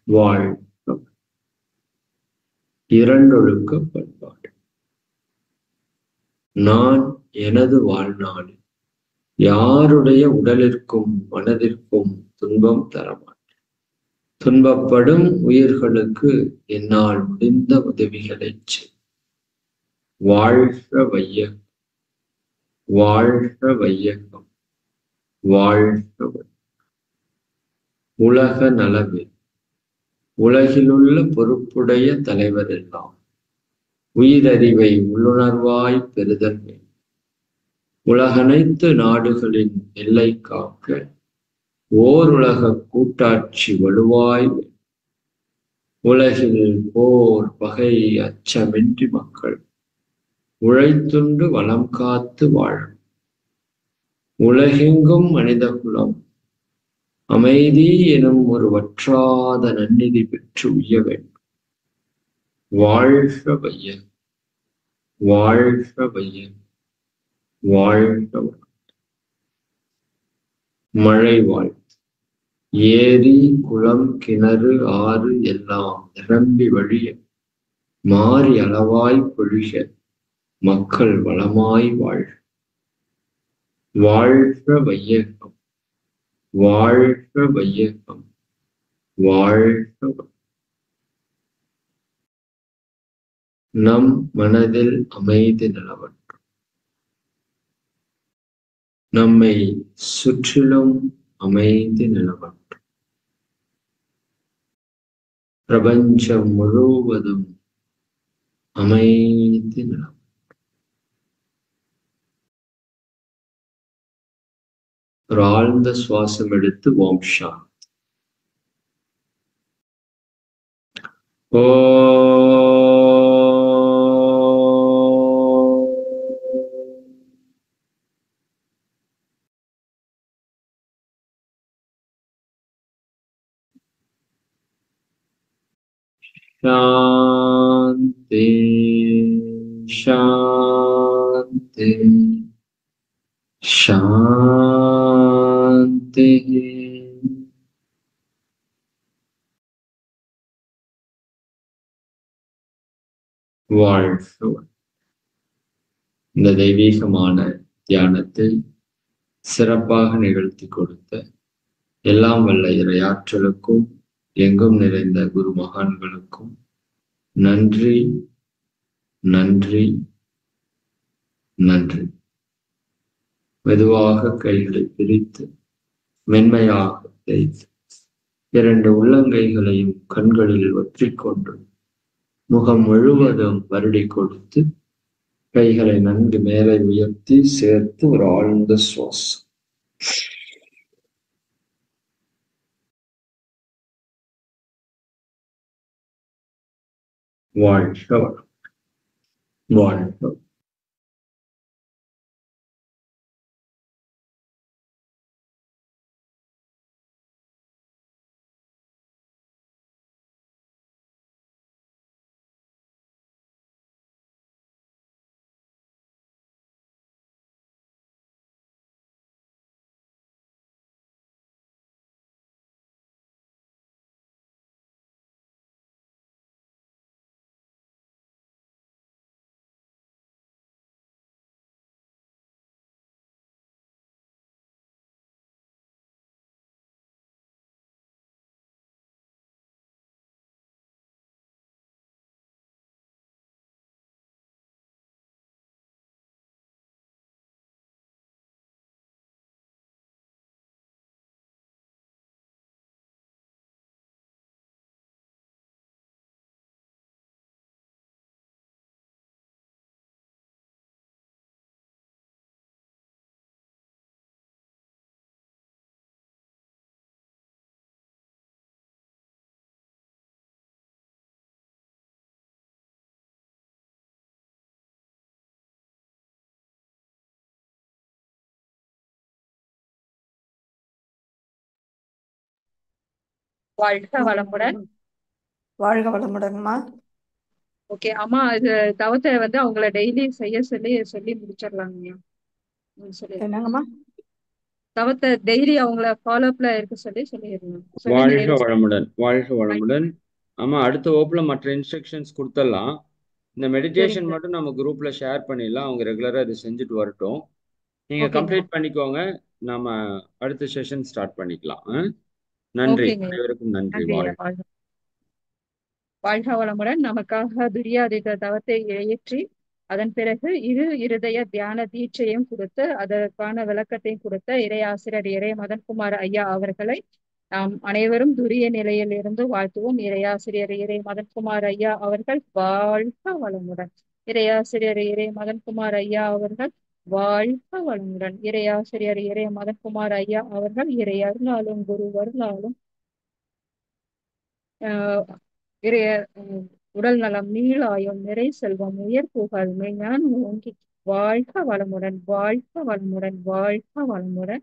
வாழ்க. இரண்டொழுக்க பண்பாடு. நான் எனது வாழ்நாளில் யாருடைய உடலிற்கும் மனதிற்கும் துன்பம் தரமாட்டேன். துன்பப்படும் உயிர்களுக்கு என்னால் முடிந்த உதவிகளை செய். வாழ்க வையகம். வாழ்க வையகம். வாழ்க. உலக நலவில் உலகிலுள்ள பொறுப்புடைய தலைவர் எல்லாம் உயிரறிவை உள்ளுணர்வாய் பெறுதல் வேண்டும். உலகனைத்து நாடுகளின் எல்லை காக்க ஓர் உலக கூட்டாட்சி வலுவாய். உலகில் போர் பகை அச்சமின்றி மக்கள் உழைத்துண்டு வளம் காத்து வாழும். உலகெங்கும் மனித குலம் அமைதி எனும் ஒரு வற்றாத நன்னிதி பெற்று உய்ய வேண்டும். வாழ்க வையகம். வாழ்க வையகம். வாழ்க. மழை வாழ்த்து. ஏரி குளம் கிணறு ஆறு எல்லாம் நிரம்பி வழிய மாறி அளவாய் பொழிக மக்கள் வளமாய் வாழ்க. வாழ்க வையகம். வாழ்க வையகம். வாழ்க. நம் மனதில் அமைதி நிலவட்டும். நம்மை சுற்றிலும் அமைதி நிலவட்டும். பிரபஞ்சம் முழுவதும் அமைதி நிலவட்டும். ஒரு ஆழ்ந்த சுவாசம் எடுத்து ஓம் சாந்தி. சாந்தி சாந்தி சாந்தி. வாழ்க. இந்த தெய்வீகமான தியானத்தை சிறப்பாக நிகழ்த்தி கொடுத்த எல்லாம் வல்ல இறையாற்றலுக்கும் எங்கும் நிறைந்த குரு மகான்களுக்கும் நன்றி நன்றி நன்றி. மெதுவாக கைகளை பிரித்து மென்மையாக தேய்த்து இரண்டு உள்ளங்கைகளையும் கண்களில் ஒற்றிக்கொண்டு முகம் முழுவதும் வருடி கொடுத்து கைகளை நன்கு மேலே உயர்த்தி சேர்த்து ஒரு ஆழ்ந்த சுவாசம். வாழ்க. வாழ்க. வாழ்க வளமுடன். வாழ்க வளமுடன்மா. ஓகே அம்மா, இது தவத்தை வந்து அவங்கள டெய்லி செய்ய சொல்லி சொல்லி முடிச்சிடலாங்கய்யா. சொல்லி என்னங்கம்மா? தவத்தை டெய்லி அவங்கள ஃபாலோஅப்ல இருக்க சொல்லி சொல்லிடுங்க. சொல்லி வாழ்க நிறைவு வளமுடன், வாழ்க செய்யுங்க. வளமுடன். ஆமா, அடுத்த வகுப்புல மற்ற இன்ஸ்ட்ரக்ஷன்ஸ் கொடுத்துடலாம். இந்த மெடிடேஷன் சரிங்க மட்டும் நம்ம குரூப்ல ஷேர் பண்ணிடலாம். அவங்க ரெகுலரா இதை செஞ்சுட்டு வரட்டும். நீங்க ஓகேங்கய்யா. கம்ப்ளீட் பண்ணிக்கோங்க. நாம அடுத்த செஷன் ஸ்டார்ட் பண்ணிக்கலாம். நன்றி, ஓகேங்கய்யா. அனைவருக்கும் நன்றி. நன்றியா. வாழ்க. வாழ்க வாழ்க வளமுடன். நமக்காக துரியாதித்த தவத்தை ஏற்றி அதன் பிறகு இருதய தியான தீட்சையும் கொடுத்து அதற்கான விளக்கத்தையும் கொடுத்த இறையாசிரியர் இறை மதன்குமார் ஐயா அவர்களை நாம் அனைவரும் துரிய நிலையில் இருந்து வாழ்த்துவோம். இறையாசிரியர் இறை மதன்குமார் ஐயா அவர்கள் வாழ்க வளமுடன். இறையாசிரியர் இறை மதன்குமார் ஐயா அவர்கள் வாழ்க வளமுடன். இறையாசிரியர் இறை மதன்குமார் ஐயா அவர்கள் இறை அருளாலும் குரு அருளாலும் ஆஹ் இறைய உடல் நலம், நீளாயும், நிறை செல்வம், உயர் புகழ், மெய்ஞானம் ஓங்கி வாழ்க வளமுடன், வாழ்க வளமுடன், வாழ்க வளமுடன்.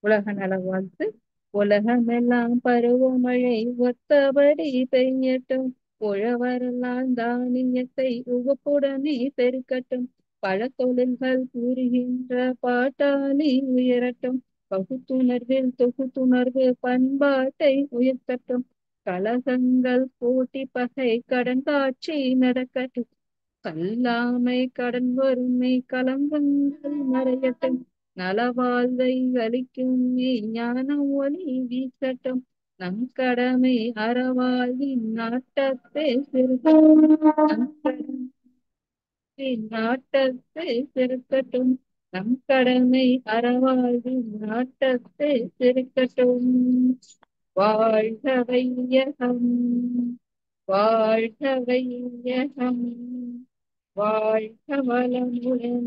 உலக நல வாழ்த்து. உலகமெல்லாம் பருவமழை ஒத்தபடி பெய்யட்டும், உழவரெல்லாம் தானியத்தை உவப்புடனே பெருக்கட்டும், பல தொழில்கள் புரிகின்ற பாட்டாளி உயரட்டும், பகுத்துணர்வில் தொகுத்துணர்வு பண்பாட்டை உயர்த்தட்டும், கலகங்கள் போட்டி பகை கடன் காட்சி நடக்கட்டும், கல்லாமை கடன் வறுமை கலங்கங்கள் மறையட்டும், நலவாழ்வை அளிக்கும் ஞான ஒளி வீசட்டும், நம் கடமை அறவாழ்வின் நாட்டத்தை பெருக்கட்டும், நாட்டத்தை பெருக்கட்டும், நம் கடமை அறவாழ்வின் நாட்டத்தை பெருக்கட்டும். வாழ்க வையகம், வாழ்க வையகம், வாழ்க வளமுடன்.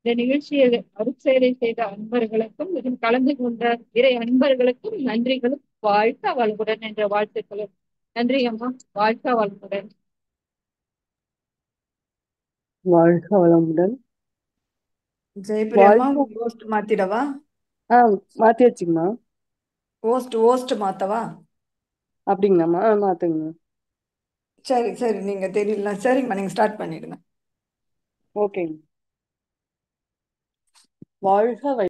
இந்த நிகழ்ச்சியை அருட்செயலை செய்த அன்பர்களுக்கும் இதில் கலந்து கொண்ட இறை அன்பர்களுக்கும் நன்றிகளும் வாழ்க வளமுடன் என்ற வாழ்த்துக்களும். நன்றி அம்மா. வாழ்க வளமுடன். வாழ்க வளமுடன். ஜெயபிரியம்மா, வாழ்க. ஹோஸ்ட் மாத்திடவா? மாத்தியாச்சுங்கண்ணா. ஹோஸ்ட் மாத்தவா? அப்படிங்கண்ணாம்மா, மாத்துங்கண்ணா. சரி சரி, நீங்க தெரியல. சரிங்கம்மா, நீங்க ஸ்டார்ட் பண்ணிடுங்க. ஓகேங்க. வாழ்க